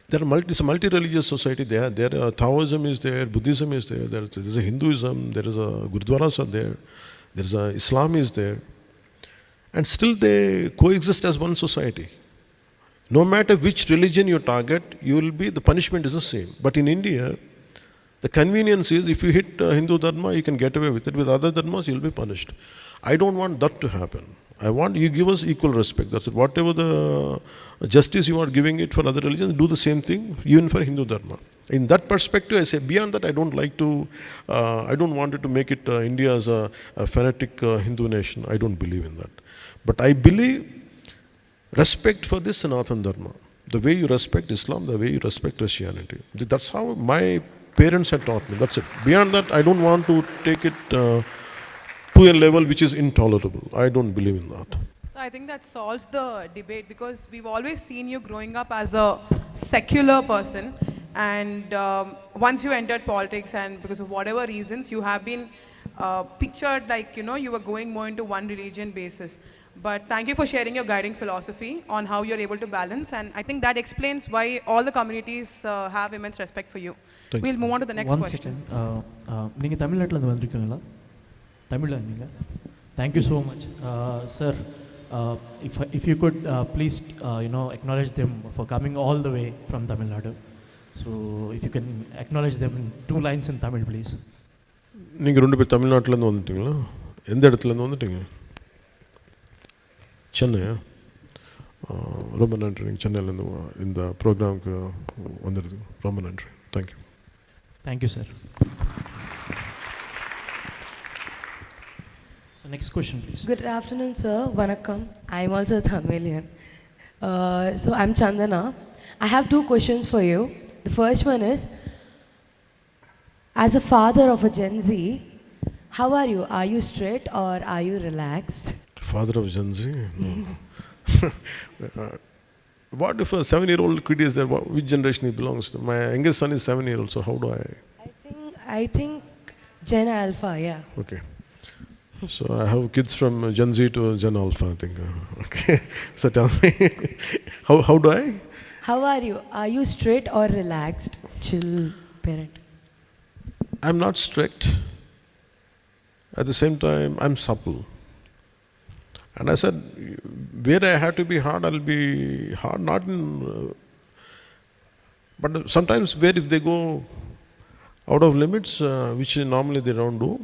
it's a multi-religious society there. Taoism is there, Buddhism is there, there's a Hinduism, there is a Gurdwaras are there, there's a Islam is there. And still they coexist as one society. No matter which religion you target, the punishment is the same. But in India, the convenience is if you hit Hindu Dharma, you can get away with it. With other Dharmas, you'll be punished. I don't want that to happen. I want you give us equal respect. That's it. Whatever the justice you are giving it for other religions, do the same thing, even for Hindu Dharma. In that perspective, I say, beyond that, I don't want it to make it India as a fanatic Hindu nation. I don't believe in that. But I believe respect for this Sanatana Dharma, the way you respect Islam, the way you respect Christianity. That's how my parents had taught me. That's it. Beyond that, I don't want to take it to a level which is intolerable. I don't believe in that. So I think that solves the debate, because we've always seen you growing up as a secular person, and once you entered politics, and because of whatever reasons, you have been pictured like, you were going more into one religion basis. But thank you for sharing your guiding philosophy on how you're able to balance, and I think that explains why all the communities have immense respect for you. We'll move on to the next question. Ninga Tamil Nadu la vandirukingala? Tamil la ninga? Thank you so much, sir. If you could please acknowledge them for coming all the way from Tamil Nadu. So if you can acknowledge them in 2 lines in Tamil, please. நீங்க ரெண்டு பேர் தமிழ்நாட்டுல இருந்து வந்துட்டீங்களா? எந்த இடத்துல இருந்து வந்துட்டீங்க? சென்னையா? ரொம்ப நன்றி, நீங்கள் சென்னையிலேருந்து இந்த ப்ரோக்ராமுக்கு வந்துடுது. ரொம்ப நன்றி. Thank you. Thank you sir. So next question, please. Good afternoon, sir. Vanakkam. I am also a Tamilian. So I'm Chandana. I have 2 questions for you. The first one is, as a father of a Gen Z, how are you? Are you strict or are you relaxed? Father of Gen Z? No. What if a 7-year-old kid is there? Which generation he belongs to? My youngest son is 7-year-old, so how do I? I think Gen Alpha, yeah. Okay. So I have kids from Gen Z to Gen Alpha, I think. Okay. So tell me, how do I? How are you? Are you strict or relaxed? Chill parent. I'm not strict. At the same time, I'm supple. And I said, where I have to be hard, I'll be hard. Not in, but sometimes where if they go out of limits, which normally they don't do,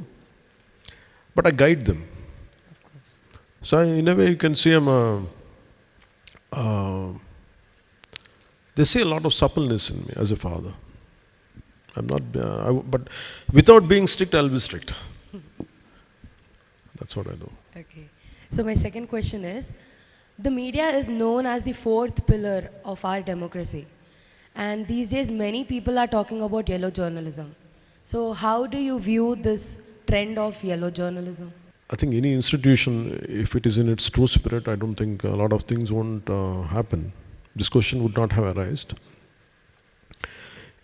but I guide them. Of course. So in a way, you can see they see a lot of suppleness in me as a father. I'm not, but without being strict, I'll be strict. That's what I do. Okay. So my second question is, The media is known as the fourth pillar of our democracy. And these days, many people are talking about yellow journalism. So, how do you view this trend of yellow journalism? I think any institution, if it is in its true spirit, I don't think a lot of things won't happen. This question would not have arisen.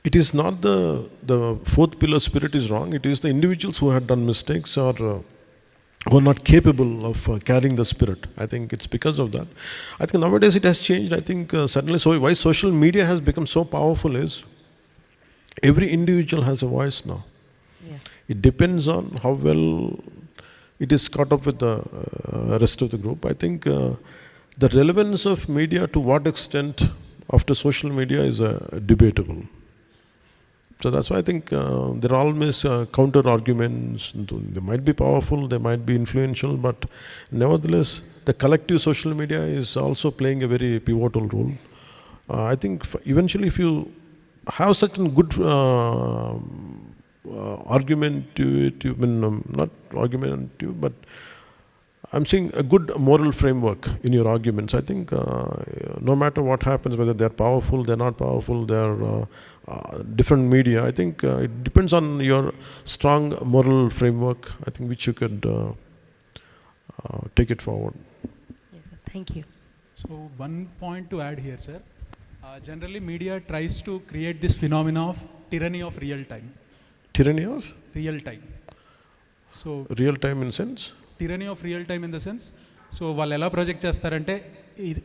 It is not the fourth pillar spirit is wrong. It is the individuals who had done mistakes or who are not capable of carrying the spirit. I think it's because of that. I think nowadays it has changed. I think suddenly, so why social media has become so powerful is every individual has a voice now. Yeah. It depends on how well it is caught up with the rest of the group. I think the relevance of media to what extent after social media is debatable. So that's why I think there are always counter arguments. They might be powerful, they might be influential, but nevertheless, the collective social media is also playing a very pivotal role. I think eventually, if you have certain good argumentative, not argumentative, but I'm saying a good moral framework in your arguments. I think no matter what happens, whether they're powerful, they're not powerful, they're different media, I think it depends on your strong moral framework, I think, which you could take it forward. Yes, thank you. So one point to add here, sir. Generally, media tries to create this phenomena of tyranny of real time. Tyranny of? Real time. So real time in sense? Tyranny of real time in the sense, so వాళ్ళు ఎలా project చేస్తారంటే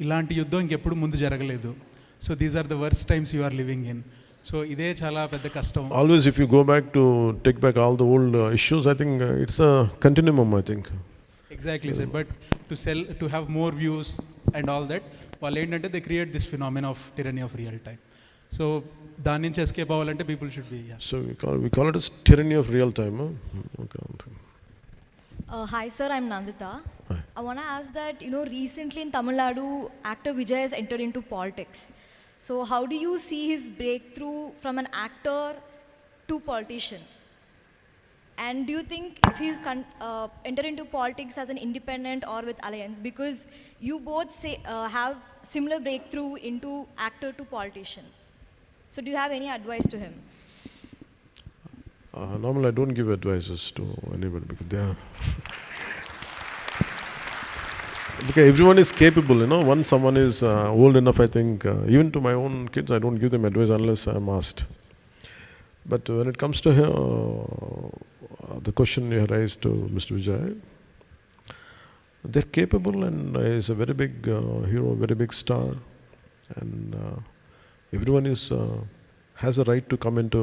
ఇలాంటి యుద్ధం ఇంకెప్పుడు ముందు జరగలేదు. So these are the worst times you are living in. So ఇదే చాలా పెద్ద కష్టం. Always if you go back to take back all the old issues, I think it's a continuum, I think. Exactly, sir. But to sell, to have more views and all that, వాళ్ళు ఏంటంటే they create this phenomena of tyranny of real time. So దాని నుంచి escape అవ్వాలంటే people should be. So we call it as tyranny of real time. Okay. Hi sir, I'm Nandita. Hi. I want to ask that, recently in Tamil Nadu, actor Vijay has entered into politics. So how do you see his breakthrough from an actor to politician? And do you think if he's entered into politics as an independent or with alliance? Because you both have similar breakthrough into actor to politician. So do you have any advice to him? Normally I don't give advices to anybody because they are because everyone is capable, Once someone is old enough, I think, even to my own kids, I don't give them advice unless I'm asked. But when it comes to the question you raised to Mr. Vijay, they're capable and he's a very big hero, very big star. And everyone has a right to come into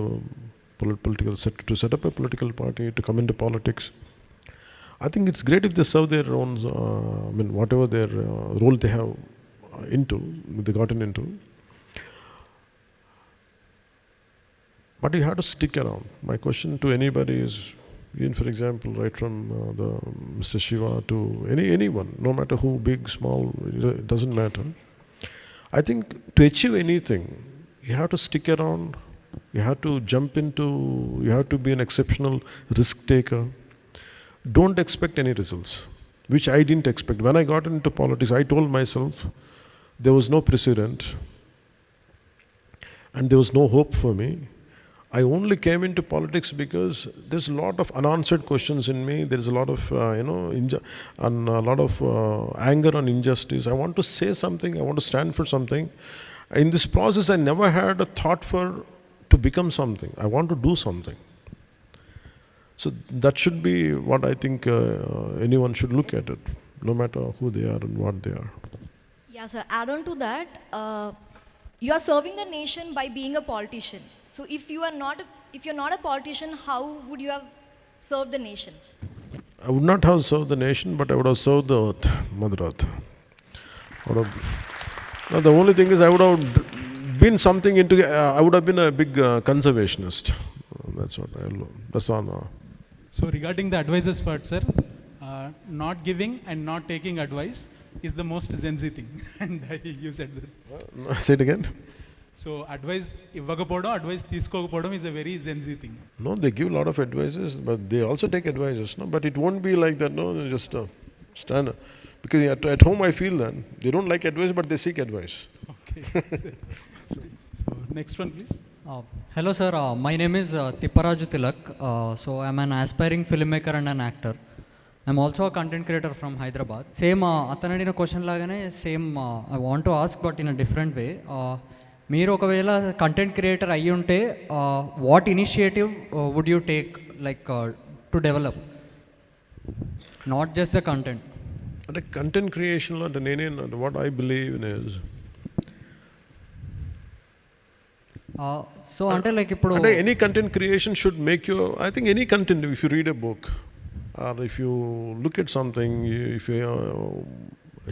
to set up a political party, to come into politics. I think it's great if they serve their own, whatever their role they have they gotten into. But you have to stick around. My question to anybody is, even for example, right from the Mr. Shiva to anyone, no matter who, big, small, it doesn't matter. I think to achieve anything, you have to stick around. You have to you have to be an exceptional risk taker. Don't expect any results, which I didn't expect. When I got into politics, I told myself there was no precedent and there was no hope for me. I only came into politics because there's a lot of unanswered questions in me. There's a lot of, and a lot of anger and injustice. I want to say something. I want to stand for something. In this process, I never had a thought to become something. I want to do something. So that should be what I think anyone should look at it, no matter who they are and what they are. Yeah, sir. Add on to that, you are serving the nation by being a politician. So if you're not a politician, how would you have served the nation? I would not have served the nation, but I would have served the earth, Mother Earth. No, the only thing is I would have been something into, I would have been a big conservationist. That's what that's on. So regarding the advices part, sir, not giving and not taking advice is the most Gen Z thing. And you said that. Say it again. So advice ఇవ్వకపోవడం, advice తీసుకోకపోవడం is a very Gen Z thing. No, they give a lot of advices, but they also take advices. No, but it won't be like that. No, just stand. Because at home I feel that they don't like advice, but they seek advice. Okay. So next one, please. Hello, sir. My name is Tipparaju Tilak. So I'm an aspiring filmmaker and an actor. I'm also a content creator from Hyderabad. Same, అతనడిగిన question లాగానే same I want to ask but in a different way. మీరు ఒకవేళ content creator అయ్యి ఉంటే what initiative would you take like to develop not just the content? అంటే content క్రియేషన్లో అంటే what I believe in is so అంటే like ఇప్పుడు అంటే any content creation should make you, I think any content, if you read a book or if you look at something, if you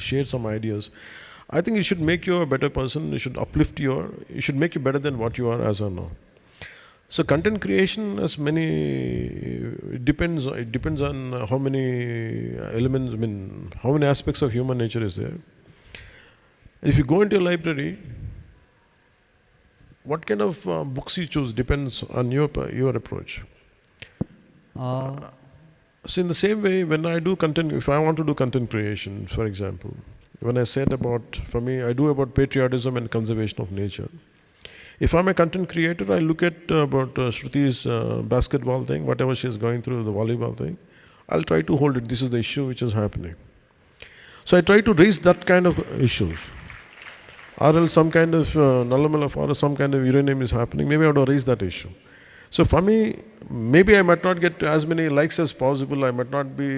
share some ideas, I think it should make you a better person. It should uplift it should make you better than what you are as of now. So content creation has many, it depends on how many elements, I mean how many aspects of human nature is there. And if you go into a library, what kind of books you choose depends on your approach. So in the same way, when I do content, if I want to do content creation, for example, when I said about, for me, I do about patriotism and conservation of nature. If I'm a content creator, I look at about Shruti's basketball thing, whatever she's going through, the volleyball thing, I'll try to hold it. This is the issue which is happening. So I try to raise that kind of issues. Or else some kind of Nallamala forest, some kind of uranium is happening, maybe I have to raise that issue. So for me, maybe I might not get as many likes as possible. I might not be,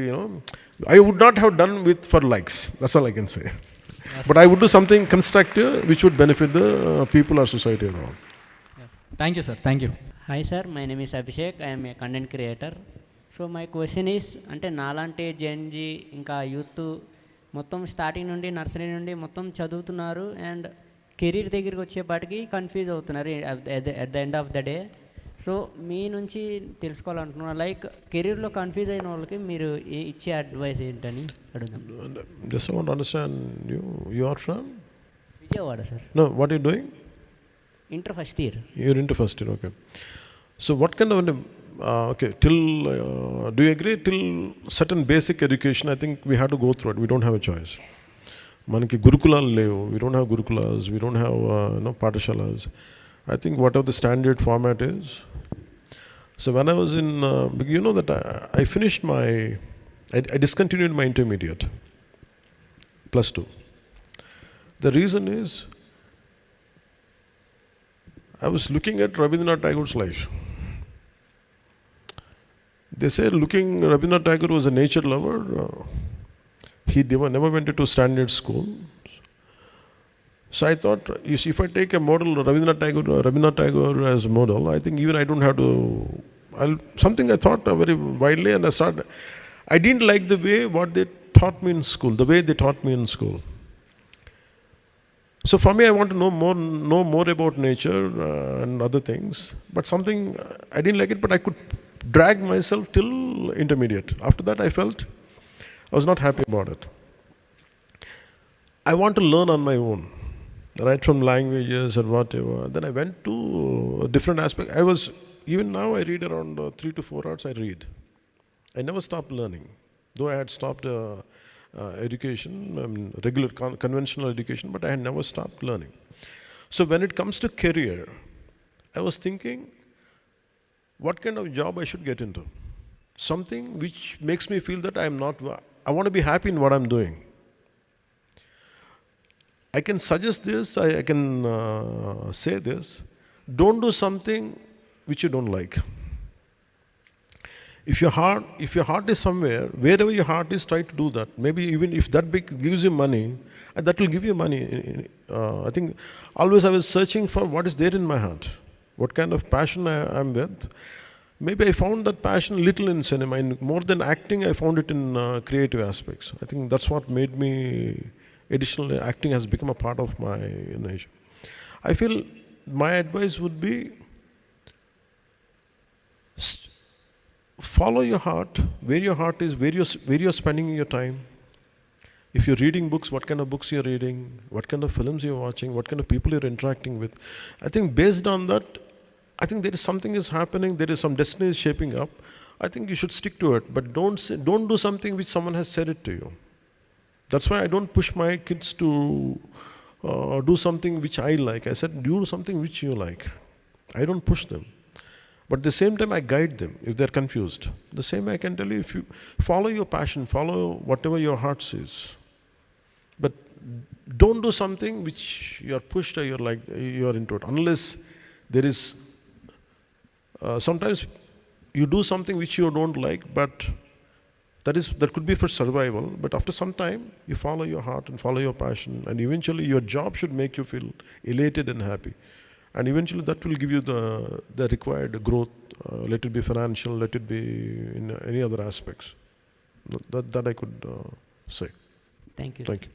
I would not have done for likes. That's all I can say. Yes. But I would do something constructive which would benefit the people or society around. Yes. Thank you, sir. Thank you. Hi, sir. My name is Abhishek. I am a content creator. So my question is, అంటే నాలాంటి Gen Z ఇంకా youth మొత్తం starting నుండి nursery నుండి మొత్తం చదువుతున్నారు and career దగ్గరికి వచ్చేపాటికి కన్ఫ్యూజ్ అవుతున్నారు at the end of the day. So మీ నుంచి తెలుసుకోవాలనుకున్నా, లైక్ కెరీర్లో కన్ఫ్యూజ్ అయిన వాళ్ళకి మీరు ఇచ్చే అడ్వైస్ ఏంటని అడుగుదాం. Just want to understand you are from? Vijayawada, sir. No, what are you doing? Inter first year. You're into first year, okay. So what kind of, okay, till, do you agree till certain basic education, I think we have to go through it. We don't have a choice. Manaki gurukulalu levu. We don't have gurukulas. We don't have, patashalas. I think whatever the standard format is. So when I was in, that I finished I discontinued my intermediate, +2. The reason is, I was looking at Rabindranath Tagore's life. They say Rabindranath Tagore was a nature lover. He never went into standard school. So I thought, if I take a model, Rabindranath Tagore as a model, I think even I don't have to, something I thought very widely, and I didn't like the way what they taught me in school, the way they taught me in school. So for me, I want to know more about nature and other things, but something, I didn't like it, but I could drag myself till intermediate. After that, I felt I was not happy about it. I want to learn on my own. Right, from languages or whatever. Then I went to a different aspect. Even now I read around 3 to 4 hours I read. I never stopped learning. Though I had stopped education, regular conventional education, but I had never stopped learning. So when it comes to career, I was thinking, what kind of job I should get into? Something which makes me feel that I want to be happy in what I'm doing. I can suggest this, I can say this, don't do something which you don't like. If your heart is somewhere, wherever your heart is, try to do that. Maybe even if that gives you money, that will give you money. I think always I was searching for what is there in my heart, what kind of passion I am with. Maybe I found that passion little in cinema. More than acting, I found it in creative aspects. I think that's what made me. Additionally, acting has become a part of my nature. I feel my advice would be, follow your heart, where your heart is, where you're spending your time. If you're reading books, what kind of books you're reading, what kind of films you're watching, what kind of people you're interacting with. I think based on that, I think there is something is happening, there is some destiny is shaping up. I think you should stick to it, but don't do something which someone has said it to you. That's why I don't push my kids to do something which I like. I said, do something which you like. I don't push them. But at the same time, I guide them if they're confused. The same I can tell you, if you follow your passion, follow whatever your heart says. But don't do something which you're pushed or you're into it. Unless there is, sometimes you do something which you don't like, but that could be for survival. But after some time, you follow your heart and follow your passion, and eventually your job should make you feel elated and happy. And eventually that will give you the required growth, let it be financial, let it be in any other aspects. That I could say. Thank you. Thank you.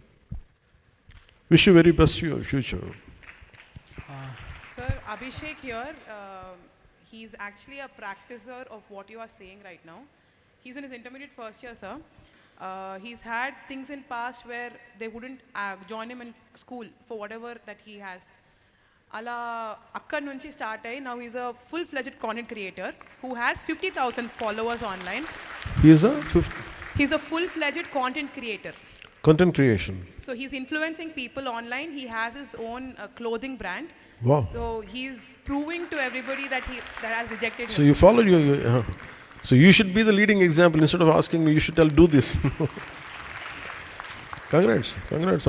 Wish you very best for your future. Sir, Abhishek here, he's actually a practicer of what you are saying right now. He's in his intermediate first year, sir. He's had things in past where they wouldn't join him in school for whatever that he has. అలా అక్కడి నుంచి start అయ్యి now he's a full-fledged content creator who has 50,000 followers online. He's a full-fledged content creator. Content creation. So he's influencing people online. He has his own clothing brand. Wow. So he's proving to everybody that has rejected him. So you followed so you should be the leading example. Instead of asking me, you should tell, do this. Congrats,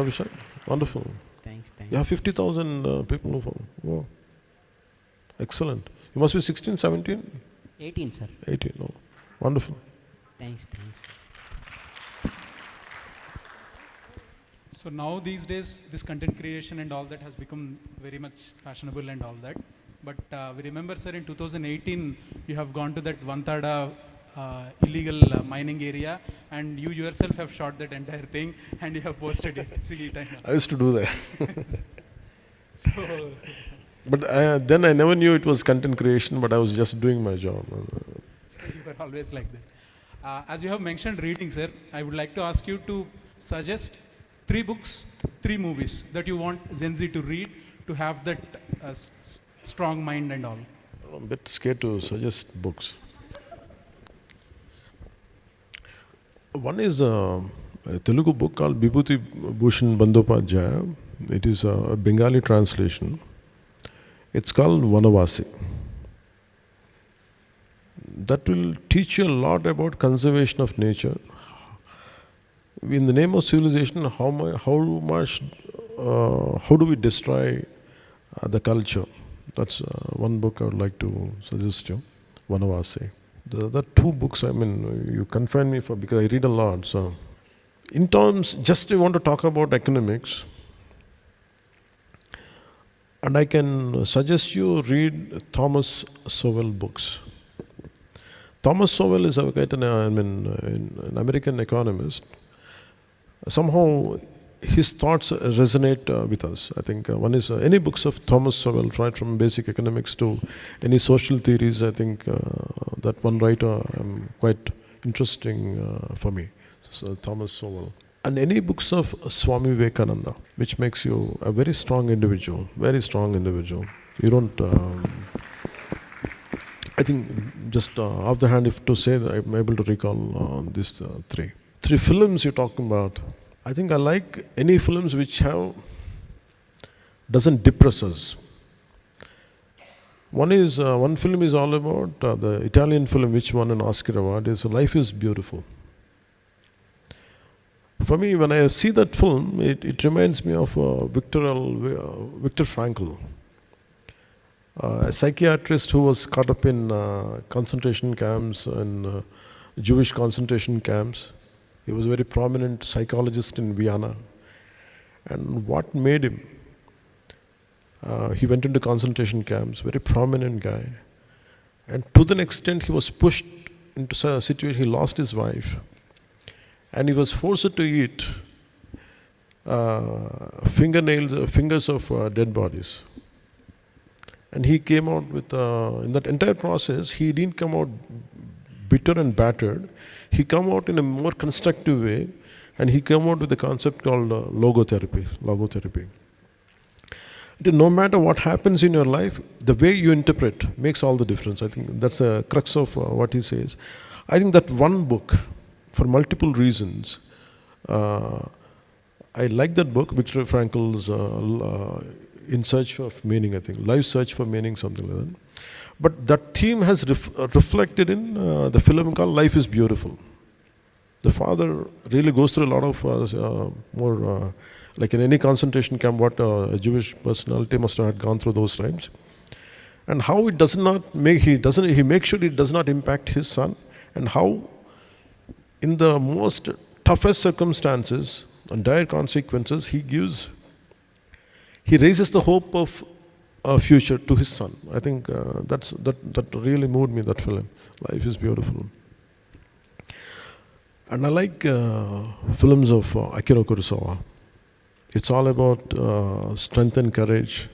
Abhishek. Wonderful. Thanks. You have 50,000 people who follow. Wow. Excellent. You must be 16, 17? 18, sir. 18, no. Wonderful. Thanks. So now these days, this content creation and all that has become very much fashionable and all that. But we remember, sir, in 2018, you have gone to that Vantada illegal mining area, and you yourself have shot that entire thing, and you have posted it. See it. I used to do that. So, but then I never knew it was content creation, but I was just doing my job. So you were always like that. As you have mentioned reading, sir, I would like to ask you to suggest 3 books, 3 movies that you want Gen Z to read to have that strong mind and all. I'm a bit scared to suggest books. One is a Telugu book called Vibhuti Bhushan Bandopajaya. It is a Bengali translation. It's called Vanavasi. That will teach you a lot about conservation of nature. In the name of civilization, how do we destroy the culture? That's one book I would like to suggest you, Vanavasi. The other 2 books, you confine me because I read a lot. So, in terms, just I want to talk about economics, and I can suggest you read Thomas Sowell books. Thomas Sowell is an American economist. Somehow his thoughts resonate with us. I think one is any books of Thomas Sowell, right from basic economics to any social theories. I think that one writer quite interesting for me. So Thomas Sowell. And any books of Swami Vivekananda, which makes you a very strong individual, You don't, I think just off the hand, if to say that I'm able to recall these 3. 3 films you're talking about. I think I like any films which doesn't depress us. One film is all about the Italian film which won an Oscar award is Life is Beautiful. For me, when I see that film, it reminds me of Viktor Frankl, a psychiatrist who was caught up in concentration camps and Jewish concentration camps. He was a very prominent psychologist in Vienna. And what made him? He went into concentration camps, very prominent guy. And to the extent he was pushed into a situation, he lost his wife. And he was forced to eat fingers of dead bodies. And he came out with, in that entire process, he didn't come out bitter and battered. He came out in a more constructive way, and he came out with a concept called logotherapy. No matter what happens in your life, the way you interpret makes all the difference. I think that's the crux of what he says. I think that one book, for multiple reasons, I like that book, Viktor Frankl's In Search of Meaning, I think. Life Search for Meaning, something like that. But that theme has reflected in the film called Life is Beautiful. The father really goes through a lot of more, like in any concentration camp, what a Jewish personality must have gone through those times. And how it does not make, he makes sure it does not impact his son, and how in the most toughest circumstances and dire consequences, he raises the hope of a future to his son. I think that really moved me, that film. Life is Beautiful. And I like films of Akira Kurosawa. It's all about strength and courage.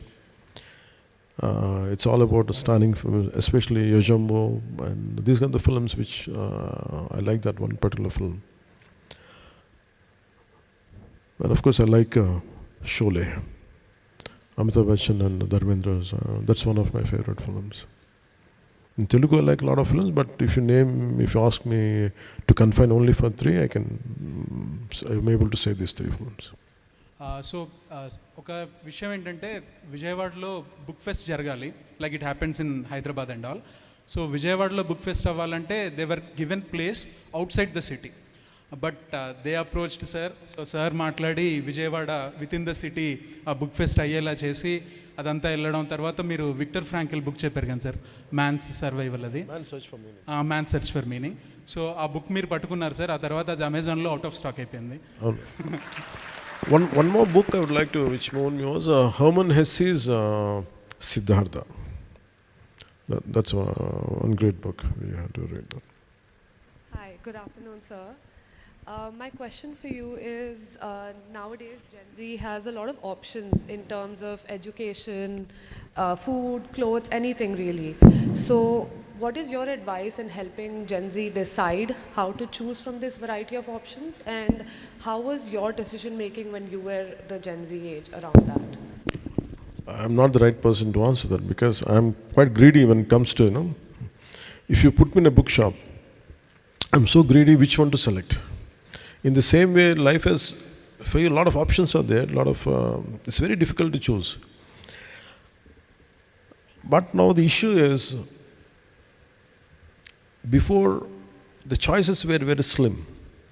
It's all about standing for, especially Yojimbo, and these are the films which I like, that one particular film. And of course I like Sholay, Amitabh Bachchan and Dharmendra's. That's one of my favorite films. In Telugu I like a lot of films, but if you ask me to confine only for three, I'm able to say these three films. సో ఒక విషయం ఏంటంటే, విజయవాడలో book fest జరగాలి, like it happens in Hyderabad and all. So విజయవాడలో book fest అవ్వాలంటే they were given place outside the city, but they approached sir. So sir మాట్లాడి Vijayawada within the city ఆ బుక్ ఫెస్ట్ అయ్యేలా చేసి అదంతా వెళ్ళడం. తర్వాత మీరు విక్టర్ ఫ్రాంకిల్ బుక్ చెప్పారు కదా సార్, మ్యాన్స్ సర్వైవల్, అది man search for meaning. So ఆ బుక్ మీరు పట్టుకున్నారు సార్, ఆ తర్వాత అది అమెజాన్లో అవుట్ ఆఫ్ స్టాక్ అయిపోయింది. One more book I would like to, which moved me, was Herman Hesse's Siddhartha. That's one great book. You have to read that. Hi, good afternoon, sir. My question for you is, nowadays Gen Z has a lot of options in terms of education, food, clothes, anything really. So what is your advice in helping Gen Z decide how to choose from this variety of options, and how was your decision making when you were the Gen Z age around that? I'm not the right person to answer that, because I'm quite greedy when it comes to, if you put me in a bookshop, I'm so greedy which one to select. In the same way, life has, for you, a lot of options are there, it's very difficult to choose. But now the issue is, before the choices were very slim.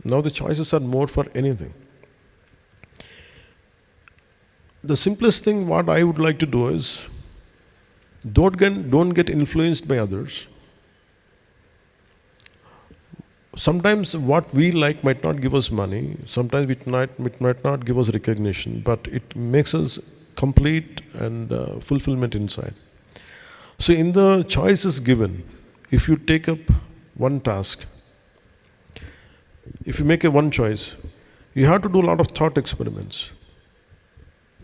Now the choices are more for anything. The simplest thing what I would like to do is, don't get influenced by others. Sometimes what we like might not give us money, sometimes it might not give us recognition, but it makes us complete and fulfillment inside. So in the choices given, if you take up one task, if you make one choice, you have to do a lot of thought experiments.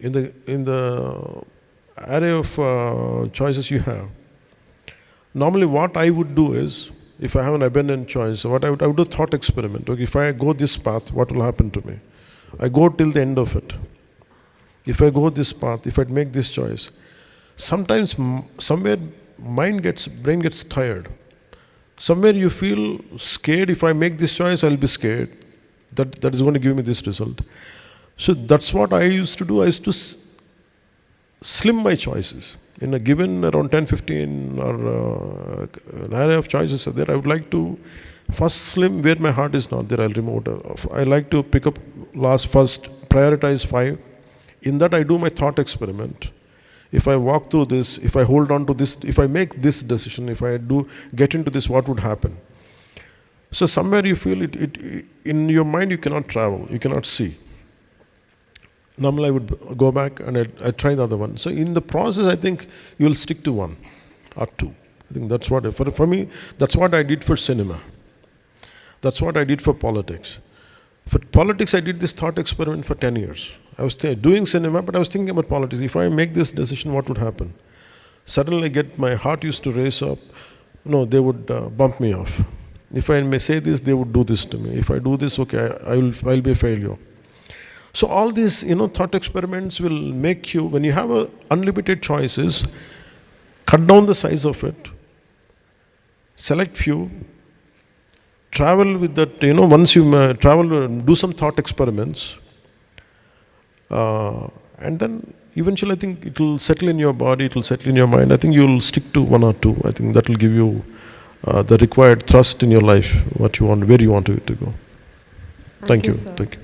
In the array of choices you have, normally what I would do is, if I have an abundant choice, I would do thought experiment. Okay, if I go this path, what will happen to me? I go till the end of it. If I go this path, if I make this choice, sometimes somewhere brain gets tired. Somewhere you feel scared. If I make this choice, I'll be scared. That is going to give me this result. So that's what I used to do. I used to slim my choices. In a given around 10, 15 or an array of choices are there, I would like to first slim where my heart is not there, I'll remove it. I like to pick up first, prioritize 5. In that I do my thought experiment. If I walk through this, if I hold on to this, if I make this decision, if I get into this, what would happen? So somewhere you feel it in your mind you cannot travel, you cannot see. Normally I would go back and I try the other one. So in the process, I think you will stick to one or two. I think that's what, for me, that's what I did for cinema. That's what I did for politics. For politics, I did this thought experiment for 10 years. I was doing cinema, but I was thinking about politics. If I make this decision, what would happen? Suddenly my heart used to race up. No, they would bump me off. If I may say this, they would do this to me. If I do this, okay, I'll be a failure. So all these, thought experiments will make you, when you have unlimited choices, cut down the size of it, select few, travel with that, once you travel, do some thought experiments, And then eventually I think it will settle in your body, it will settle in your mind. I think you will stick to one or two. I think that will give you the required thrust in your life, what you want, where you want it to go. Thank you. sir. Thank you.